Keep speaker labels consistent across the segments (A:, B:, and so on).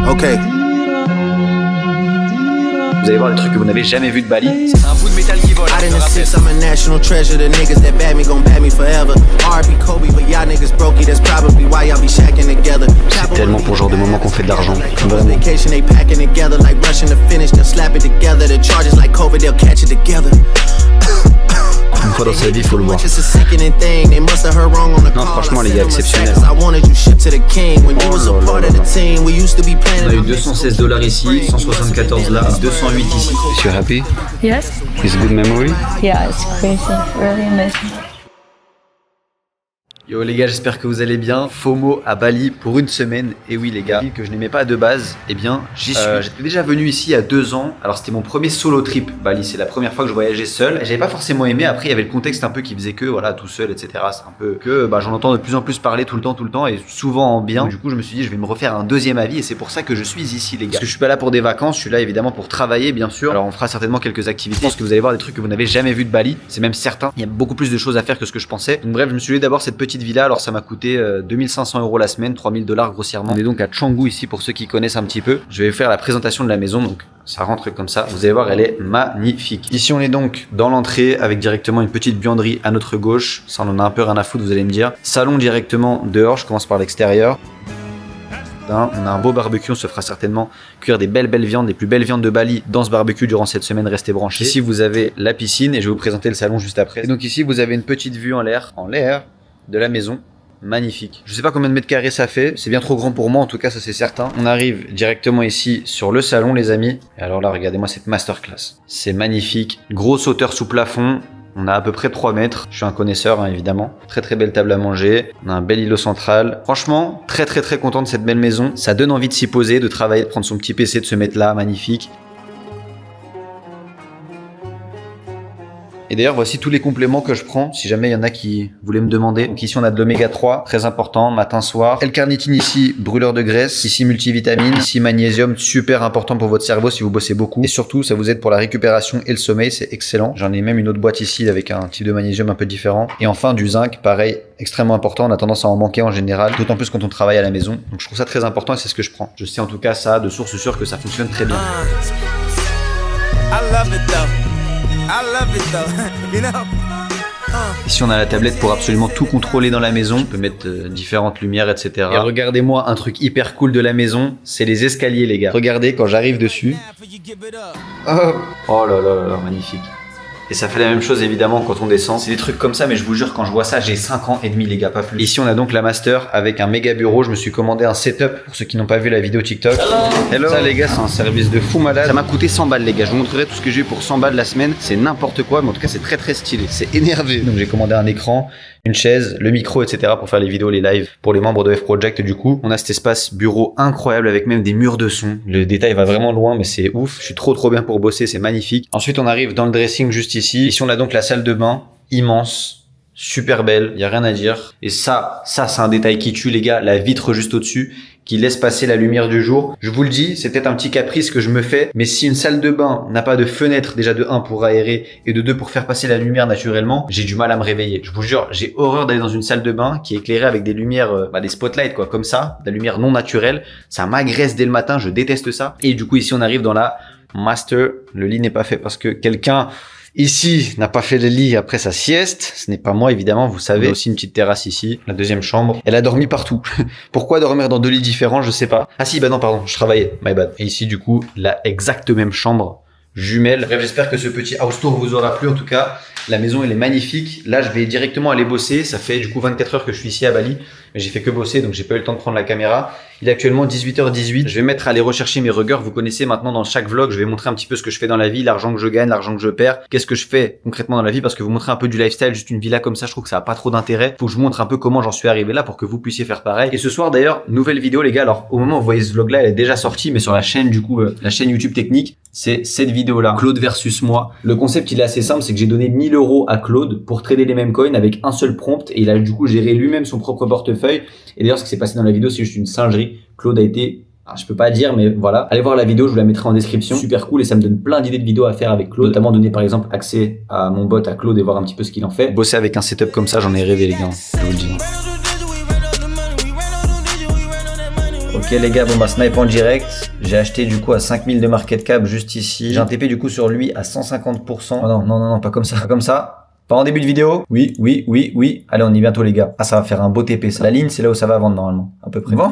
A: Okay.
B: Vous allez voir des trucs que vous n'avez jamais vu de Bali. C'est un bout de métal qui vole.
A: Out in the six, I'm a national treasure. The niggas that bad me gon' bad me forever. R.I.P. Kobe, but y'all niggas brokey. That's probably why y'all be shacking together.
B: C'est tellement pour le genre de moment qu'on fait de l'argent. Vraiment.
A: Vacation, they packing together like rushing to finish. They'll slap it together. The charges like COVID, they'll catch it together.
B: Une fois dans sa vie, il faut le voir. Non, franchement, les gars, exceptionnel.
C: On a eu 216 $ ici, 174 là, 208 ici.
B: Is you happy?
D: Yes?
B: It's good memory?
D: Yeah, it's crazy. Really amazing.
B: Yo les gars, j'espère que vous allez bien. FOMO à Bali pour une semaine. Et oui les gars, que je n'aimais pas de base, eh bien j'y suis. J'étais déjà venu ici il y a 2 ans. Alors c'était mon premier solo trip Bali. C'est la première fois que je voyageais seul. J'avais pas forcément aimé. Après il y avait le contexte un peu qui faisait que voilà tout seul, etc. C'est un peu que j'en entends de plus en plus parler tout le temps et souvent en bien. Du coup je me suis dit je vais me refaire un deuxième avis et c'est pour ça que je suis ici les gars. Parce que je suis pas là pour des vacances, je suis là évidemment pour travailler bien sûr. Alors on fera certainement quelques activités. Je pense que vous allez voir des trucs que vous n'avez jamais vu de Bali. C'est même certain. Il y a beaucoup plus de choses à faire que ce que je pensais. Donc bref, je me suis dit d'abord cette petite villa. Alors ça m'a coûté 2500 € la semaine, 3000 $ grossièrement. On est donc à Canggu ici pour ceux qui connaissent un petit peu. Je vais faire la présentation de la maison, donc ça rentre comme ça. Vous allez voir, elle est magnifique. Ici on est donc dans l'entrée avec directement une petite buanderie à notre gauche. Ça on en a un peu rien à foutre, vous allez me dire. Salon directement dehors, je commence par l'extérieur. On a un beau barbecue, on se fera certainement cuire des belles viandes, les plus belles viandes de Bali dans ce barbecue durant cette semaine, restez branchés. Ici vous avez la piscine et je vais vous présenter le salon juste après. Et donc ici vous avez une petite vue en l'air de la maison. Magnifique. Je sais pas combien de mètres carrés ça fait, c'est bien trop grand pour moi en tout cas, ça c'est certain. On arrive directement ici sur le salon les amis. Et alors là regardez-moi cette masterclass. C'est magnifique, grosse hauteur sous plafond. On a à peu près 3 mètres. Je suis un connaisseur hein, évidemment. Très belle table à manger. On a un bel îlot central. Franchement, très content de cette belle maison. Ça donne envie de s'y poser, de travailler, de prendre son petit PC, de se mettre là, magnifique. Et d'ailleurs, voici tous les compléments que je prends, si jamais il y en a qui voulaient me demander. Donc ici, on a de l'oméga 3, très important, matin-soir. L-carnitine ici, brûleur de graisse. Ici, multivitamine. Ici, magnésium, super important pour votre cerveau si vous bossez beaucoup. Et surtout, ça vous aide pour la récupération et le sommeil, c'est excellent. J'en ai même une autre boîte ici avec un type de magnésium un peu différent. Et enfin, du zinc, pareil, extrêmement important. On a tendance à en manquer en général, d'autant plus quand on travaille à la maison. Donc je trouve ça très important et c'est ce que je prends. Je sais en tout cas ça, de source sûre, que ça fonctionne très bien. Ici on a la tablette pour absolument tout contrôler dans la maison. On peut mettre différentes lumières, etc. Et regardez-moi un truc hyper cool de la maison, c'est les escaliers les gars. Regardez quand j'arrive dessus. Oh là là, magnifique. Et ça fait la même chose évidemment quand on descend. C'est des trucs comme ça, mais je vous jure, quand je vois ça, j'ai 5 ans et demi les gars, pas plus. Ici on a donc la master avec un méga bureau. Je me suis commandé un setup pour ceux qui n'ont pas vu la vidéo TikTok. Hello. Ça les gars, c'est un service de fou malade. Ça m'a coûté 100 balles les gars. Je vous montrerai tout ce que j'ai eu pour 100 balles la semaine. C'est n'importe quoi, mais en tout cas c'est très stylé. C'est énervé. Donc j'ai commandé un écran, une chaise, le micro, etc. pour faire les vidéos, les lives pour les membres de F Project. Du coup, on a cet espace bureau incroyable avec même des murs de son. Le détail va vraiment loin, mais c'est ouf. Je suis trop bien pour bosser, c'est magnifique. Ensuite, on arrive dans le dressing juste ici. Ici, on a donc la salle de bain, immense, super belle, y a rien à dire. Et ça c'est un détail qui tue les gars, la vitre juste au-dessus, qui laisse passer la lumière du jour. Je vous le dis, c'est peut-être un petit caprice que je me fais, mais si une salle de bain n'a pas de fenêtre, déjà de 1 pour aérer et de 2 pour faire passer la lumière naturellement, j'ai du mal à me réveiller. Je vous jure, j'ai horreur d'aller dans une salle de bain qui est éclairée avec des lumières, des spotlights quoi, comme ça, de la lumière non naturelle. Ça m'agresse dès le matin, je déteste ça. Et du coup ici on arrive dans la master. Le lit n'est pas fait parce que quelqu'un ici n'a pas fait le lit après sa sieste. Ce n'est pas moi évidemment, vous savez. On a aussi une petite terrasse ici, la deuxième chambre. Elle a dormi partout. Pourquoi dormir dans 2 lits différents, je sais pas. Ah si, bah non pardon, je travaillais, my bad. Et ici du coup, la exacte même chambre jumelle. Bref, j'espère que ce petit house tour vous aura plu. En tout cas, la maison elle est magnifique. Là je vais directement aller bosser. Ça fait du coup 24 heures que je suis ici à Bali, mais j'ai fait que bosser, donc j'ai pas eu le temps de prendre la caméra. Il est actuellement 18h18. Je vais mettre à aller rechercher mes ruggers. Vous connaissez maintenant, dans chaque vlog, je vais montrer un petit peu ce que je fais dans la vie, l'argent que je gagne, l'argent que je perds. Qu'est-ce que je fais concrètement dans la vie, parce que vous montrer un peu du lifestyle, juste une villa comme ça, je trouve que ça a pas trop d'intérêt. Faut que je vous montre un peu comment j'en suis arrivé là pour que vous puissiez faire pareil. Et ce soir d'ailleurs, nouvelle vidéo les gars. Alors au moment où vous voyez ce vlog là, elle est déjà sortie, mais sur la chaîne du coup, la chaîne YouTube Technique, c'est cette vidéo là. Claude versus moi. Le concept il est assez simple, c'est que j'ai donné 1000 € à Claude pour trader les mêmes coins avec un seul prompt, et il a du coup géré lui-même son propre portefeuille. Et d'ailleurs ce qui s'est passé dans la vidéo, c'est juste une singerie. Claude a été, je peux pas dire, mais voilà. Allez voir la vidéo, je vous la mettrai en description. Super cool, et ça me donne plein d'idées de vidéos à faire avec Claude. Notamment donner par exemple accès à mon bot à Claude et voir un petit peu ce qu'il en fait. Bosser avec un setup comme ça, j'en ai rêvé les gars, je vous le dis. Ok, Ok les gars, bon bah snipe en direct. J'ai acheté du coup à 5000 de market cap juste ici. J'ai un TP du coup sur lui à 150%. Oh non, pas comme ça, pas comme ça. Pas en début de vidéo. Oui. Allez, on y est bientôt les gars. Ah, ça va faire un beau TP ça. La ligne, c'est là où ça va vendre normalement, à peu près. Bon,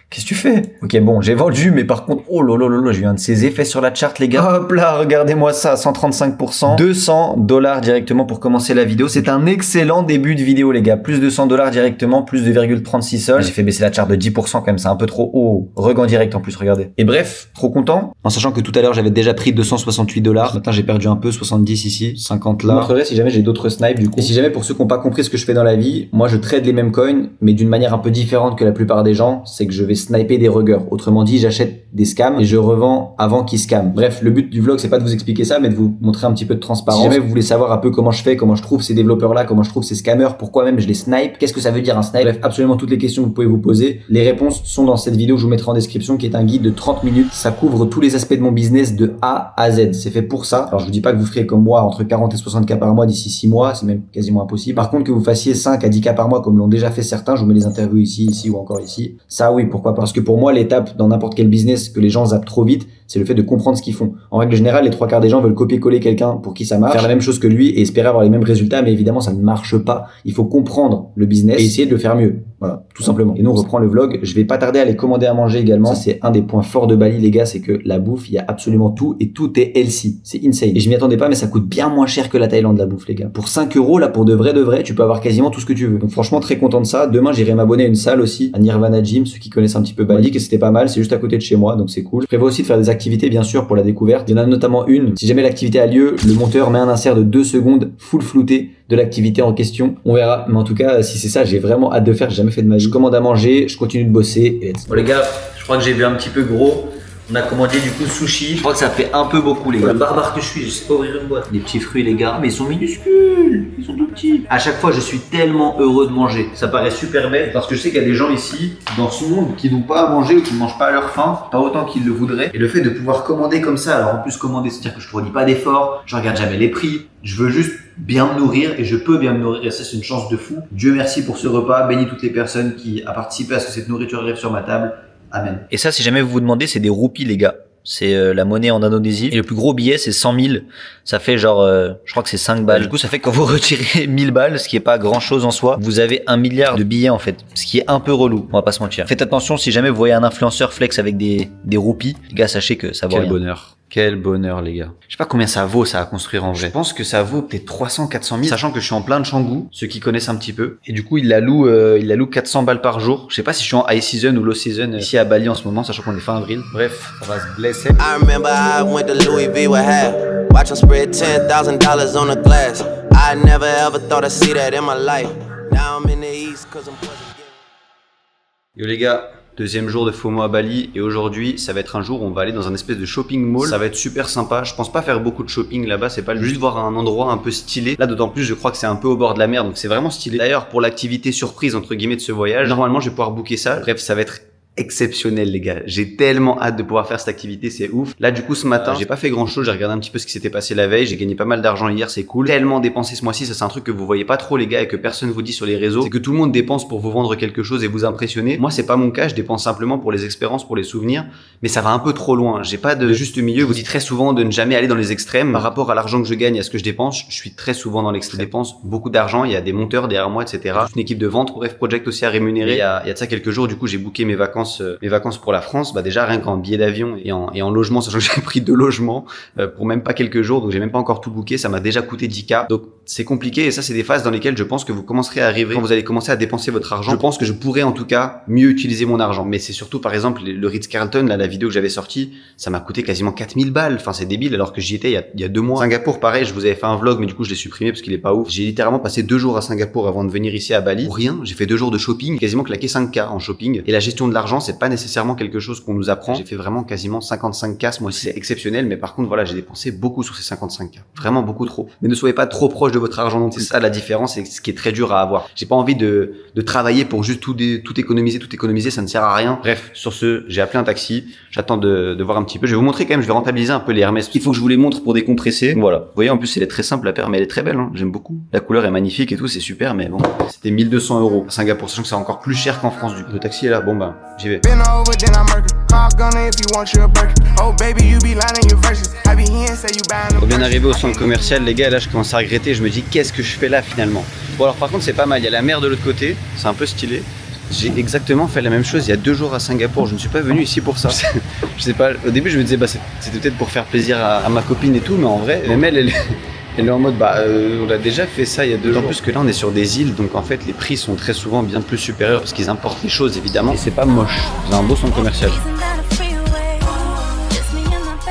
B: qu'est-ce que tu fais? Ok, bon, j'ai vendu, mais par contre, oh lolo, j'ai eu un de ces effets sur la chart les gars. Hop là, regardez-moi ça, 135%. $200 directement pour commencer la vidéo. C'est un excellent début de vidéo les gars. Plus $200 directement, plus 2,36 sol. J'ai fait baisser la chart de 10% quand même, c'est un peu trop haut. Reg en direct en plus, regardez. Et bref, trop content. En sachant que tout à l'heure, j'avais déjà pris $268. Maintenant, j'ai perdu un peu, 70 ici, 50 là. Je vous montrerai si jamais j'ai d'autres snipe du coup. Et si jamais pour ceux qui n'ont pas compris ce que je fais dans la vie, moi je trade les mêmes coins, mais d'une manière un peu différente que la plupart des gens, c'est que je vais sniper des ruggers. Autrement dit, j'achète des scams et je revends avant qu'ils scamment. Bref, le but du vlog, c'est pas de vous expliquer ça, mais de vous montrer un petit peu de transparence. Si jamais vous voulez savoir un peu comment je fais, comment je trouve ces développeurs-là, comment je trouve ces scammers, pourquoi même je les snipe, qu'est-ce que ça veut dire un snipe, bref, absolument toutes les questions que vous pouvez vous poser. Les réponses sont dans cette vidéo que je vous mettrai en description, qui est un guide de 30 minutes. Ça couvre tous les aspects de mon business de A à Z. C'est fait pour ça. Alors je vous dis pas que vous ferez comme moi entre 40 et 60K par mois d'ici 6 mois, c'est même quasiment impossible. Par contre, que vous fassiez 5 à 10K par mois comme l'ont déjà fait certains, je vous mets les interviews ici ou encore ici. Ça oui, pourquoi pas. Parce que pour moi, l'étape dans n'importe quel business que les gens zappent trop vite, c'est le fait de comprendre ce qu'ils font. En règle générale, les 3 quarts des gens veulent copier-coller quelqu'un pour qui ça marche, faire la même chose que lui et espérer avoir les mêmes résultats, mais évidemment, ça ne marche pas. Il faut comprendre le business et essayer de le faire mieux. Voilà, tout simplement. Et nous, on reprend le vlog. Je vais pas tarder à aller commander à manger également. Ça, c'est un des points forts de Bali, les gars, c'est que la bouffe, il y a absolument tout et tout est healthy. C'est insane. Et je m'y attendais pas, mais ça coûte bien moins cher que la Thaïlande, la bouffe, les gars. Pour 5 €, là, pour de vrai, tu peux avoir quasiment tout ce que tu veux. Donc franchement, très content de ça. Demain, j'irai m'abonner à une salle aussi, à Nirvana Gym, ceux qui connaissent un petit peu Bali, que c'était pas mal. C'est juste à côté de chez moi, donc c'est cool. Je prévois aussi de faire des activités, bien sûr, pour la découverte. Il y en a notamment une. Si jamais l'activité a lieu, le monteur met un insert de 2 secondes full flouté de l'activité en question. On verra. Mais en tout cas, si c'est ça, j'ai vraiment hâte de faire. J'ai jamais fait de ma vie. Je commande à manger, je continue de bosser. Et bon les gars, je crois que j'ai vu un petit peu gros. On a commandé du coup sushi. Je crois que ça fait un peu beaucoup les gars. Le barbare que je suis, je sais pas ouvrir une boîte. Les petits fruits les gars, mais ils sont minuscules. Ils sont tout petits. À chaque fois, je suis tellement heureux de manger. Ça paraît super bête parce que je sais qu'il y a des gens ici dans ce monde qui n'ont pas à manger ou qui ne mangent pas à leur faim, pas autant qu'ils le voudraient. Et le fait de pouvoir commander comme ça, alors en plus commander, c'est-à-dire que je fournis pas d'efforts, je regarde jamais les prix. Je veux juste bien me nourrir et je peux bien me nourrir et ça c'est une chance de fou. Dieu merci pour ce repas. Bénis toutes les personnes qui a participé à ce que cette nourriture arrive sur ma table. Amen. Et ça, si jamais vous vous demandez, c'est des roupies, les gars. C'est la monnaie en Indonésie. Et le plus gros billet, c'est 100 000. Ça fait genre, je crois que c'est 5 balles. Du coup, ça fait que quand vous retirez 1000 balles, ce qui est pas grand chose en soi, vous avez 1 milliard de billets en fait. Ce qui est un peu relou, on va pas se mentir. Faites attention si jamais vous voyez un influenceur flex avec des roupies. Les gars, sachez que ça vaut rien.
C: Quel bonheur. Quel bonheur les gars.
B: Je sais pas combien ça vaut ça à construire en vrai. Je pense que ça vaut peut-être 300, 400 000. Sachant que je suis en plein de Canggu, ceux qui connaissent un petit peu. Et du coup, il la loue 400 balles par jour. Je sais pas si je suis en high season ou low season ici à Bali en ce moment, sachant qu'on est fin avril. Bref, on va se blesser.
A: I remember I went to Louis V with half. Watch 'em spread $10,000 on the glass. I never ever thought I'd see that in my life. Now I'm in the East cause I'm
B: Yo les gars, deuxième jour de FOMO à Bali et aujourd'hui ça va être un jour où on va aller dans un espèce de shopping mall. Ça va être super sympa. Je pense pas faire beaucoup de shopping là-bas, c'est pas le juste voir un endroit un peu stylé. Là d'autant plus je crois que c'est un peu au bord de la mer donc c'est vraiment stylé. D'ailleurs pour l'activité surprise entre guillemets de ce voyage, normalement je vais pouvoir booker ça. Bref, ça va être exceptionnel les gars, j'ai tellement hâte de pouvoir faire cette activité, c'est ouf. Là du coup ce matin j'ai pas fait grand chose, j'ai regardé un petit peu ce qui s'était passé la veille, j'ai gagné pas mal d'argent hier, c'est cool. Tellement dépensé ce mois-ci, ça c'est un truc que vous voyez pas trop les gars et que personne vous dit sur les réseaux, c'est que tout le monde dépense pour vous vendre quelque chose et vous impressionner. Moi c'est pas mon cas, je dépense simplement pour les expériences, pour les souvenirs, mais ça va un peu trop loin, j'ai pas de juste milieu. Je vous dis très souvent de ne jamais aller dans les extrêmes par rapport à l'argent que je gagne et à ce que je dépense. Je suis très souvent dans l'extrême, je dépense beaucoup d'argent, il y a des monteurs derrière moi etc. Une équipe de vente, bref project aussi à rémunérer. Il y a de ça quelques jours du coup j'ai booké mes vacances pour la France, bah déjà rien qu'en billet d'avion et en logement, sachant que j'ai pris 2 logements pour même pas quelques jours, donc j'ai même pas encore tout booké, ça m'a déjà coûté 10K, donc c'est compliqué et ça c'est des phases dans lesquelles je pense que vous commencerez à arriver quand vous allez commencer à dépenser votre argent. Je pense que je pourrais en tout cas mieux utiliser mon argent, mais c'est surtout par exemple le Ritz-Carlton, là la vidéo que j'avais sortie, ça m'a coûté quasiment 4000 balles, enfin c'est débile alors que j'y étais il y a 2 mois. Singapour pareil, je vous avais fait un vlog mais du coup je l'ai supprimé parce qu'il est pas ouf. J'ai littéralement passé 2 jours à Singapour avant de venir ici à Bali. Pour rien, j'ai fait 2 jours de shopping, quasiment claqué 5K en shopping et la gestion de l'argent c'est pas nécessairement quelque chose qu'on nous apprend. J'ai fait vraiment quasiment 55K ce mois-ci, c'est exceptionnel, mais par contre voilà j'ai dépensé beaucoup sur ces 55K, vraiment beaucoup trop. Mais ne soyez pas trop proche de votre argent, donc c'est ça la différence et ce qui est très dur à avoir. J'ai pas envie de travailler pour juste tout économiser, ça ne sert à rien. Bref, sur ce, j'ai appelé un taxi, j'attends de voir un petit peu. Je vais vous montrer quand même, je vais rentabiliser un peu les Hermès. Il faut que je vous les montre pour décompresser. Donc, voilà, vous voyez en plus elle est très simple la paire, mais elle est très belle, hein. J'aime beaucoup. La couleur est magnifique et tout, c'est super, mais bon, c'était 1200 €. À Singapour, sachant que c'est encore plus cher qu'en France du coup. Le taxi est là, bon bah. J'y vais.
E: Been over, then I murder. Call Gunner if you want your burger. Oh baby, you be lying in your verses. I be here and say you buying
B: On
E: them.
B: vient d'arriver au centre commercial, les gars, là je commence à regretter, je me dis qu'est-ce que je fais là finalement. Bon alors par contre c'est pas mal, il y a la mer de l'autre côté, c'est un peu stylé. J'ai exactement fait la même chose il y a 2 jours à Singapour, je ne suis pas venu ici pour ça. Je sais pas, au début je me disais bah c'était peut-être pour faire plaisir à ma copine et tout, mais en vrai, même elle est en mode on a déjà fait ça il y a 2 jours. En plus que là on est sur des îles, donc en fait les prix sont très souvent bien plus supérieurs parce qu'ils importent les choses évidemment. Et c'est pas moche, c'est un beau centre commercial.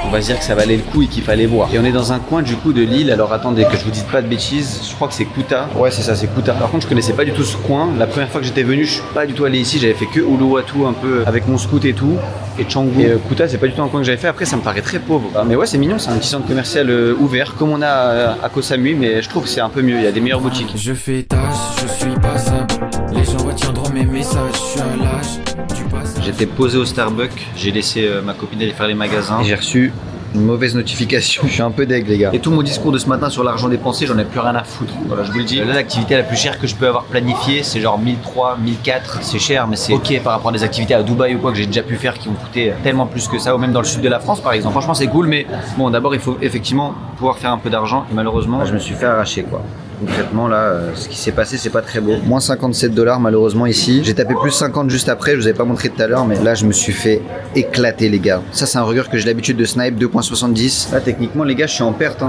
B: On va se dire que ça valait le coup et qu'il fallait voir. Et on est dans un coin du coup de l'île, alors attendez que je vous dise pas de bêtises, je crois que c'est Kuta. Ouais c'est ça, c'est Kuta. Par contre je connaissais pas du tout ce coin, la première fois que j'étais venu je suis pas du tout allé ici, j'avais fait que Uluwatu un peu avec mon scoot et tout, et Canggu. Et Kuta c'est pas du tout un coin que j'avais fait, après ça me paraît très pauvre. Mais ouais c'est mignon, c'est un petit centre commercial ouvert comme on a à Koh Samui, mais je trouve que c'est un peu mieux, il y a des meilleures boutiques.
F: Je fais tâche, je suis pas simple. Les gens retiendront mes messages, je suis à l'âge du passage.
B: J'étais posé au Starbucks, j'ai laissé ma copine aller faire les magasins et j'ai reçu une mauvaise notification. Je suis un peu deg les gars. Et tout mon discours de ce matin sur l'argent dépensé, j'en ai plus rien à foutre. Voilà, je vous le dis. Là l'activité la plus chère que je peux avoir planifiée, c'est genre 1003, 1004. C'est cher mais c'est ok par rapport à des activités à Dubaï ou quoi que j'ai déjà pu faire qui ont coûté tellement plus que ça, ou même dans le sud de la France par exemple. Franchement c'est cool, mais bon d'abord il faut effectivement pouvoir faire un peu d'argent et malheureusement je me suis fait arracher quoi. Concrètement là, ce qui s'est passé c'est pas très beau. Moins 57 $ malheureusement ici. J'ai tapé plus 50 juste après, je vous avais pas montré tout à l'heure, mais là je me suis fait éclater les gars. Ça c'est un rugger que j'ai l'habitude de snipe, 2.70. Là techniquement les gars je suis en perte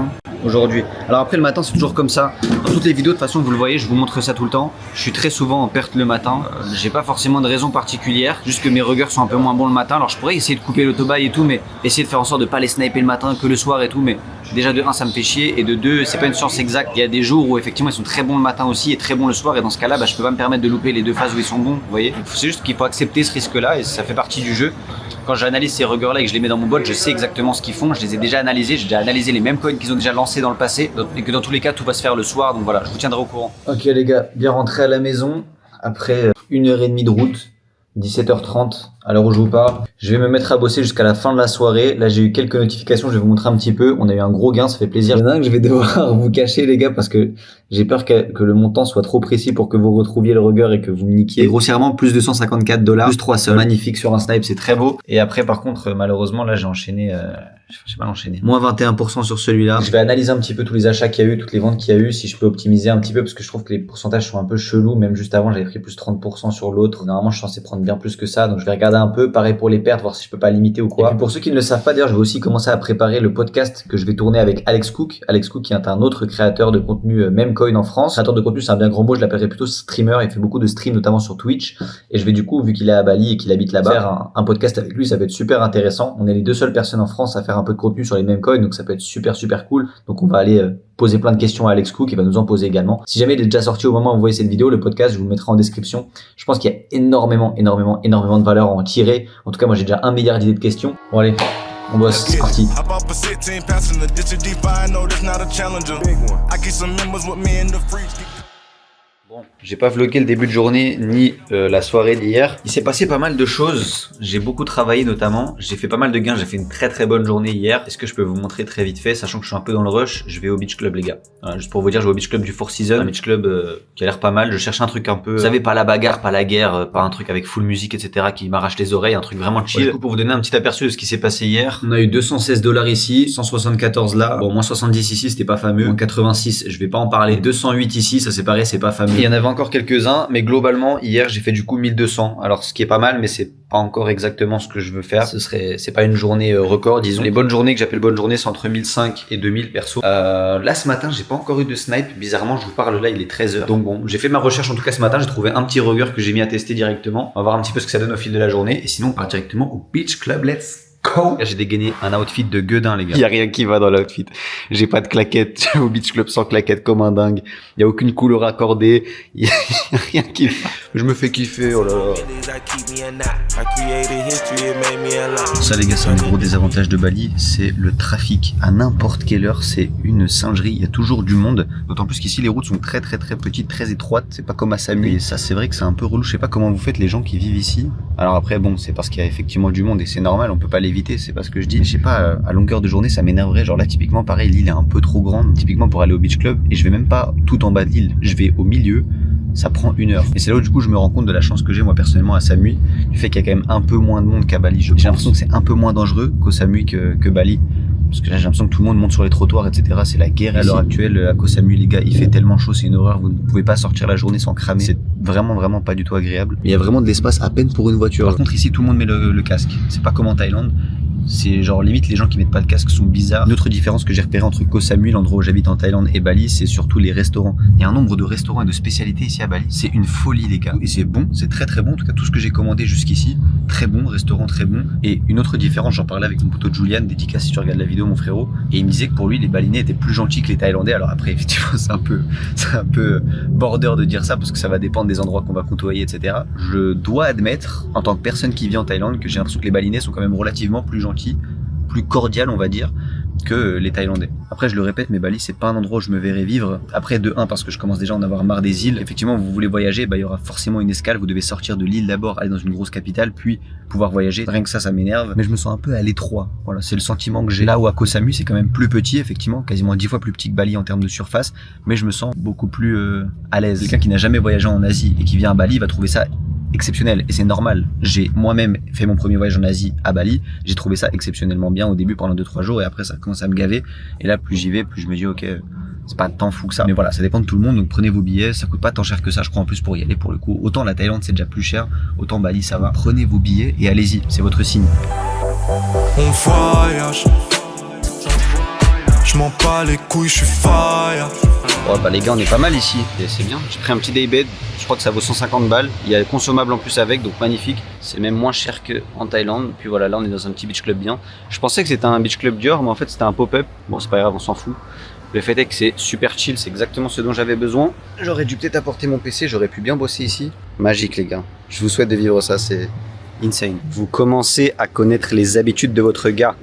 B: aujourd'hui. Alors après le matin c'est toujours comme ça. Dans toutes les vidéos de toute façon vous le voyez, je vous montre ça tout le temps. Je suis très souvent en perte le matin. J'ai pas forcément de raison particulière, juste que mes ruggers sont un peu moins bons le matin. Alors je pourrais essayer de couper l'autobail et tout, mais essayer de faire en sorte de pas les sniper le matin que le soir et tout, mais déjà de 1 ça me fait chier et de 2 c'est pas une science exacte. Il y a des jours où effectivement ils sont très bons le matin aussi et très bons le soir, et dans ce cas là je peux pas me permettre de louper les 2 phases où ils sont bons, vous voyez. C'est juste qu'il faut accepter ce risque là et ça fait partie du jeu. Quand j'analyse ces ruggers là et que je les mets dans mon bot, je sais exactement ce qu'ils font, je les ai déjà analysés, j'ai déjà analysé les mêmes coins qu'ils ont déjà lancés dans le passé, et que dans tous les cas tout va se faire le soir, donc voilà, je vous tiendrai au courant. Ok les gars, bien rentré à la maison après 1h30 de route, 17h30 à l'heure où je vous parle. Je vais me mettre à bosser jusqu'à la fin de la soirée. Là j'ai eu quelques notifications, je vais vous montrer un petit peu. On a eu un gros gain, ça fait plaisir. Il y en a un que je vais devoir vous cacher les gars parce que j'ai peur que le montant soit trop précis pour que vous retrouviez le rugger et que vous me niquiez. Et grossièrement plus 254 $, plus 3 sols. Magnifique sur un snipe, c'est très beau. Et après par contre malheureusement là j'ai enchaîné, j'ai pas enchaîné. Moins 21% sur celui-là. Je vais analyser un petit peu tous les achats qu'il y a eu, toutes les ventes qu'il y a eu, si je peux optimiser un petit peu parce que je trouve que les pourcentages sont un peu chelous. Même juste avant j'avais pris plus 30% sur l'autre. Normalement je suis censé prendre bien plus que ça, donc je vais regarder un peu. Pareil pour les pertes, voir si je peux pas limiter ou quoi. Et puis pour ceux qui ne le savent pas, d'ailleurs je vais aussi commencer à préparer le podcast que je vais tourner avec Alex Cook. Alex Cook qui est un autre créateur de contenu Memecoin en France. Créateur de contenu c'est un bien grand mot, je l'appellerais plutôt streamer. Il fait beaucoup de streams notamment sur Twitch. Et je vais du coup, vu qu'il est à Bali et qu'il habite là-bas, faire un podcast avec lui. Ça va être super intéressant. On est les 2 seules personnes en France à faire un peu de contenu sur les Memecoin, donc ça peut être super cool. Donc on va aller poser plein de questions à Alex Cook, il va nous en poser également. Si jamais il est déjà sorti au moment où vous voyez cette vidéo, le podcast, je vous le mettrai en description. Je pense qu'il y a énormément de valeur à en tirer. En tout cas, moi j'ai déjà 1 milliard d'idées de questions. Bon allez, on bosse, c'est parti. Bon, j'ai pas vlogué le début de journée ni la soirée d'hier. Il s'est passé pas mal de choses. J'ai beaucoup travaillé notamment. J'ai fait pas mal de gains. J'ai fait une très bonne journée hier. Est-ce que je peux vous montrer très vite fait, sachant que je suis un peu dans le rush. Je vais au Beach Club les gars. Juste pour vous dire, je vais au Beach Club du Four Seasons. Un Beach Club qui a l'air pas mal. Je cherche un truc un peu, vous savez, pas la bagarre, pas la guerre, pas un truc avec full musique etc. qui m'arrache les oreilles. Un truc vraiment chill. Du coup, pour vous donner un petit aperçu de ce qui s'est passé hier, on a eu 216 $ ici, 174 là. Bon, moins 70 ici, c'était pas fameux. Moins 86, je vais pas en parler. 208 ici, ça c'est pareil, c'est pas fameux. Il y en avait encore quelques-uns, mais globalement hier j'ai fait du coup 1200. Alors ce qui est pas mal, mais c'est pas encore exactement ce que je veux faire. C'est pas une journée record, disons. Les bonnes journées que j'appelle bonnes journées, c'est entre 1005 et 2000 perso. Là ce matin j'ai pas encore eu de snipe. Bizarrement je vous parle là, il est 13h. Donc bon, j'ai fait ma recherche en tout cas ce matin. J'ai trouvé un petit rugger que j'ai mis à tester directement. On va voir un petit peu ce que ça donne au fil de la journée. Et sinon on part directement au Beach Club. Let's go. Là, j'ai dégainé un outfit de gueudin les gars. Il y a rien qui va dans l'outfit. J'ai pas de claquettes au Beach Club sans claquettes comme un dingue. Il y a aucune couleur accordée. Il y a rien qui. Je me fais kiffer. Oh là là. Ça les gars, c'est un gros désavantage de Bali, c'est le trafic. À n'importe quelle heure, c'est une singerie. Il y a toujours du monde. D'autant plus qu'ici les routes sont très petites, très étroites. C'est pas comme à Samui. Et ça c'est vrai que c'est un peu relou. Je sais pas comment vous faites les gens qui vivent ici. Alors après bon, c'est parce qu'il y a effectivement du monde et c'est normal. On peut pas l'éviter. C'est pas ce que je dis. Je sais pas. À longueur de journée, ça m'énerverait. Genre là typiquement pareil, l'île est un peu trop grande. Typiquement pour aller au Beach Club et je vais même pas tout en bas de l'île. Je vais au milieu. ça prend 1 heure. Et c'est là où du coup je me rends compte de la chance que j'ai moi personnellement à Samui, du fait qu'il y a quand même un peu moins de monde qu'à Bali. J'ai l'impression que c'est un peu moins dangereux qu'au Samui que Bali. Parce que là j'ai l'impression que tout le monde monte sur les trottoirs, etc. C'est la guerre. À l'heure actuelle, à Koh Samui, les gars, il fait tellement chaud, c'est une horreur. Vous ne pouvez pas sortir la journée sans cramer. C'est vraiment pas du tout agréable. Il y a vraiment de l'espace à peine pour une voiture. Par contre, ici, tout le monde met le casque. C'est pas comme en Thaïlande. C'est genre limite les gens qui mettent pas de casque sont bizarres. Une autre différence que j'ai repérée entre Koh Samui, l'endroit où j'habite en Thaïlande, et Bali, c'est surtout les restaurants. Il y a un nombre de restaurants et de spécialités ici à Bali. C'est une folie les gars. Et c'est bon, c'est très bon. En tout cas tout ce que j'ai commandé jusqu'ici, très bon, restaurant très bon. Et une autre différence, j'en parlais avec mon poteau Julian, dédicace si tu regardes la vidéo mon frérot, et il me disait que pour lui les Balinais étaient plus gentils que les Thaïlandais. Alors après effectivement c'est un peu border de dire ça parce que ça va dépendre des endroits qu'on va côtoyer, etc. Je dois admettre en tant que personne qui vit en Thaïlande que j'ai l'impression que les Balinais sont quand même relativement plus gentils, plus cordial on va dire que les Thaïlandais. Après je le répète, mais Bali c'est pas un endroit où je me verrais vivre. Après de 1 parce que je commence déjà à en avoir marre des îles. Effectivement vous voulez voyager, il y aura forcément une escale, vous devez sortir de l'île d'abord, aller dans une grosse capitale, puis pouvoir voyager. Rien que ça m'énerve, mais je me sens un peu à l'étroit. Voilà, c'est le sentiment que j'ai. Là où à Koh Samui c'est quand même plus petit, effectivement, quasiment 10 fois plus petit que Bali en termes de surface, mais je me sens beaucoup plus à l'aise. Quelqu'un qui n'a jamais voyagé en Asie et qui vient à Bali va trouver ça exceptionnel et c'est normal. J'ai moi-même fait mon premier voyage en Asie à Bali, j'ai trouvé ça exceptionnellement bien au début pendant 2-3 jours et après ça commence à me gaver et là plus j'y vais plus je me dis ok c'est pas tant fou que ça, mais voilà ça dépend de tout le monde donc prenez vos billets, ça coûte pas tant cher que ça je crois en plus pour y aller pour le coup. Autant la Thaïlande c'est déjà plus cher, autant Bali ça va. Prenez vos billets et allez-y, c'est votre signe.
G: On voyage, je m'en bats les couilles, je suis fire.
B: Bon, bah les gars on est pas mal ici, et c'est bien. J'ai pris un petit daybed, je crois que ça vaut 150 balles. Il y a le consommable en plus avec, donc magnifique. C'est même moins cher qu'en Thaïlande. Puis voilà, là on est dans un petit beach club bien. Je pensais que c'était un beach club Dior, mais en fait c'était un pop-up. Bon c'est pas grave, on s'en fout. Le fait est que c'est super chill, c'est exactement ce dont j'avais besoin. J'aurais dû peut-être apporter mon PC, j'aurais pu bien bosser ici. Magique les gars, je vous souhaite de vivre ça, c'est insane. Vous commencez à connaître les habitudes de votre gars.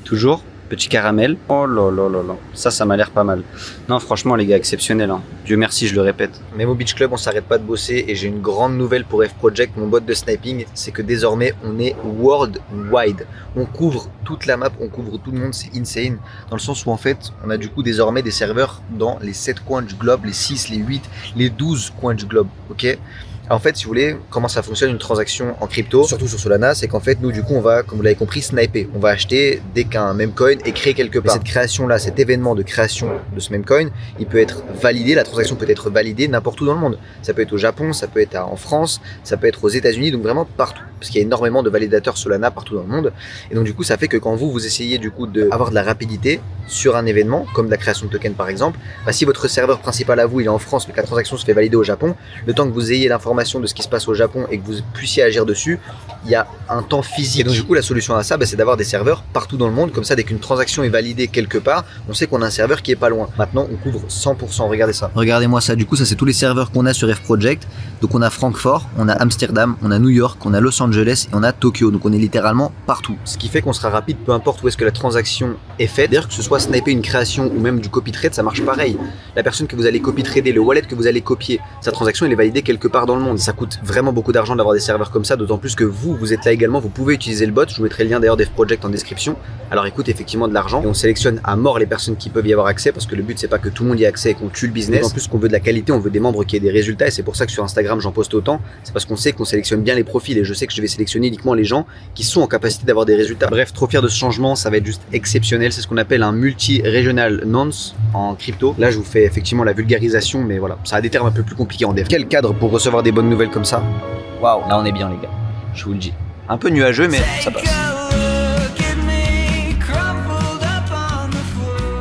B: Toujours petit caramel. Oh là là là là. Ça m'a l'air pas mal. Non, franchement, les gars, exceptionnel. Hein. Dieu merci, je le répète. Même au Beach Club, on s'arrête pas de bosser. Et j'ai une grande nouvelle pour F Project, mon bot de sniping. C'est que désormais, on est worldwide. On couvre toute la map, on couvre tout le monde. C'est insane. Dans le sens où, en fait, on a du coup désormais des serveurs dans les 7 coins du globe, les 6, les 8, les 12 coins du globe. Ok ? En fait, si vous voulez, comment ça fonctionne une transaction en crypto, surtout sur Solana, c'est qu'en fait, nous, du coup, on va, comme vous l'avez compris, sniper. On va acheter dès qu'un meme coin est créé quelque part. Et cette création-là, cet événement de création de ce meme coin, il peut être validé, la transaction peut être validée n'importe où dans le monde. Ça peut être au Japon, ça peut être en France, ça peut être aux États-Unis, donc vraiment partout. Parce qu'il y a énormément de validateurs Solana partout dans le monde. Et donc, du coup, ça fait que quand vous essayez, du coup, d'avoir de la rapidité sur un événement, comme de la création de token par exemple, bah, si votre serveur principal à vous, il est en France, mais que la transaction se fait valider au Japon, le temps que vous ayez l'information de ce qui se passe au Japon et que vous puissiez agir dessus, il y a un temps physique. Et donc du coup la solution à ça, c'est d'avoir des serveurs partout dans le monde, comme ça dès qu'une transaction est validée quelque part, on sait qu'on a un serveur qui est pas loin. Maintenant on couvre 100%, regardez ça. Regardez-moi ça, du coup ça c'est tous les serveurs qu'on a sur F Project. Donc on a Francfort, on a Amsterdam, on a New York, on a Los Angeles et on a Tokyo. Donc on est littéralement partout. Ce qui fait qu'on sera rapide peu importe où est-ce que la transaction est faite. D'ailleurs que ce soit sniper une création ou même du copy trade, ça marche pareil. La personne que vous allez copy trader, le wallet que vous allez copier, sa transaction elle est validée quelque part dans le monde. Ça coûte vraiment beaucoup d'argent d'avoir des serveurs comme ça, d'autant plus que vous êtes là également, vous pouvez utiliser le bot. Je vous mettrai le lien d'ailleurs d'F Project en description. Alors il coûte effectivement de l'argent et on sélectionne à mort les personnes qui peuvent y avoir accès parce que le but c'est pas que tout le monde y ait accès et qu'on tue le business. En plus qu'on veut de la qualité, on veut des membres qui aient des résultats et c'est pour ça que sur Instagram j'en poste autant. C'est parce qu'on sait qu'on sélectionne bien les profils et je sais que je vais sélectionner uniquement les gens qui sont en capacité d'avoir des résultats. Bref, trop fier de ce changement, ça va être juste exceptionnel. C'est ce qu'on appelle un multi-regional nonce en crypto. Là je vous fais effectivement la vulgarisation, mais voilà, ça a des termes un peu plus compliqués en dev. Quel cadre pour recevoir des bonnes nouvelles comme ça. Waouh, là on est bien les gars, je vous le dis. Un peu nuageux mais ça passe.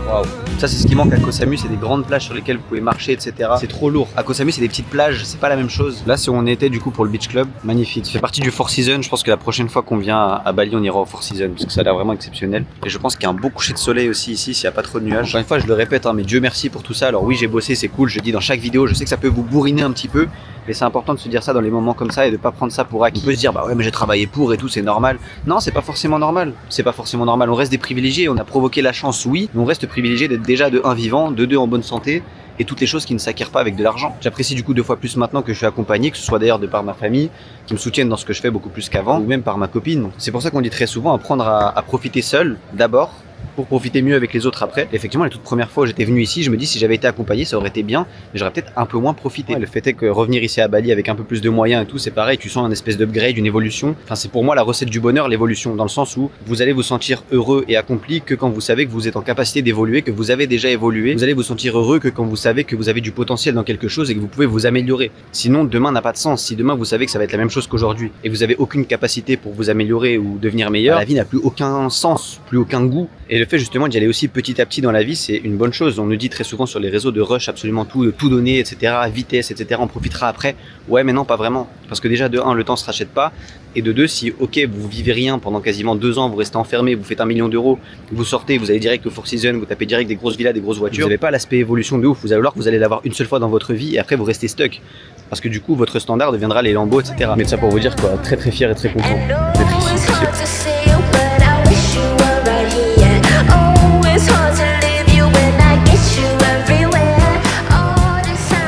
B: Waouh. Ça c'est ce qui manque à Koh Samui, c'est des grandes plages sur lesquelles vous pouvez marcher, etc. C'est trop lourd. À Koh Samui c'est des petites plages, c'est pas la même chose. Là c'est où on était du coup pour le Beach Club, magnifique. Ça fait partie du Four Seasons, je pense que la prochaine fois qu'on vient à Bali on ira au Four Seasons parce que ça a l'air vraiment exceptionnel. Et je pense qu'il y a un beau coucher de soleil aussi ici s'il n'y a pas trop de nuages. Encore une fois je le répète, hein, mais Dieu merci pour tout ça. Alors oui j'ai bossé, c'est cool, je le dis dans chaque vidéo, je sais que ça peut vous bourriner un petit peu. Mais c'est important de se dire ça dans les moments comme ça et de pas prendre ça pour acquis. On peut se dire bah ouais mais j'ai travaillé pour et tout, c'est normal. Non, c'est pas forcément normal. C'est pas forcément normal. On reste des privilégiés, on a provoqué la chance, oui, mais on reste privilégié d'être déjà de 1 vivant, de 2 en bonne santé et toutes les choses qui ne s'acquièrent pas avec de l'argent. J'apprécie du coup 2 fois plus maintenant que je suis accompagné, que ce soit d'ailleurs de par ma famille qui me soutiennent dans ce que je fais beaucoup plus qu'avant ou même par ma copine. C'est pour ça qu'on dit très souvent apprendre à profiter seul d'abord pour profiter mieux avec les autres après. Et effectivement, la toute première fois où j'étais venu ici, je me dis si j'avais été accompagné, ça aurait été bien, mais j'aurais peut-être un peu moins profité. Ouais, le fait est que revenir ici à Bali avec un peu plus de moyens et tout, c'est pareil, tu sens un espèce d'upgrade, une évolution. Enfin, c'est pour moi la recette du bonheur, l'évolution, dans le sens où vous allez vous sentir heureux et accompli que quand vous savez que vous êtes en capacité d'évoluer, que vous avez déjà évolué. Vous allez vous sentir heureux que quand vous savez que vous avez du potentiel dans quelque chose et que vous pouvez vous améliorer. Sinon, demain n'a pas de sens. Si demain vous savez que ça va être la même chose qu'aujourd'hui et que vous avez aucune capacité pour vous améliorer ou devenir meilleur, la vie n'a plus aucun sens, plus aucun goût. Et le fait justement d'y aller aussi petit à petit dans la vie, c'est une bonne chose. On nous dit très souvent sur les réseaux de rush absolument tout, de tout donner, etc., vitesse, etc., on profitera après. Ouais, mais non, pas vraiment. Parce que déjà, de 1, le temps se rachète pas. Et de 2, si, ok, vous vivez rien pendant quasiment 2 ans, vous restez enfermé, vous faites 1 million d'euros, vous sortez, vous allez direct au Four Seasons, vous tapez direct des grosses villas, des grosses voitures, vous n'avez pas l'aspect évolution de ouf. Vous allez voir que vous allez l'avoir une seule fois dans votre vie et après vous restez stuck. Parce que du coup, votre standard deviendra les Lambeaux, etc. Mais ça pour vous dire quoi, très très fier et très content d'être ici.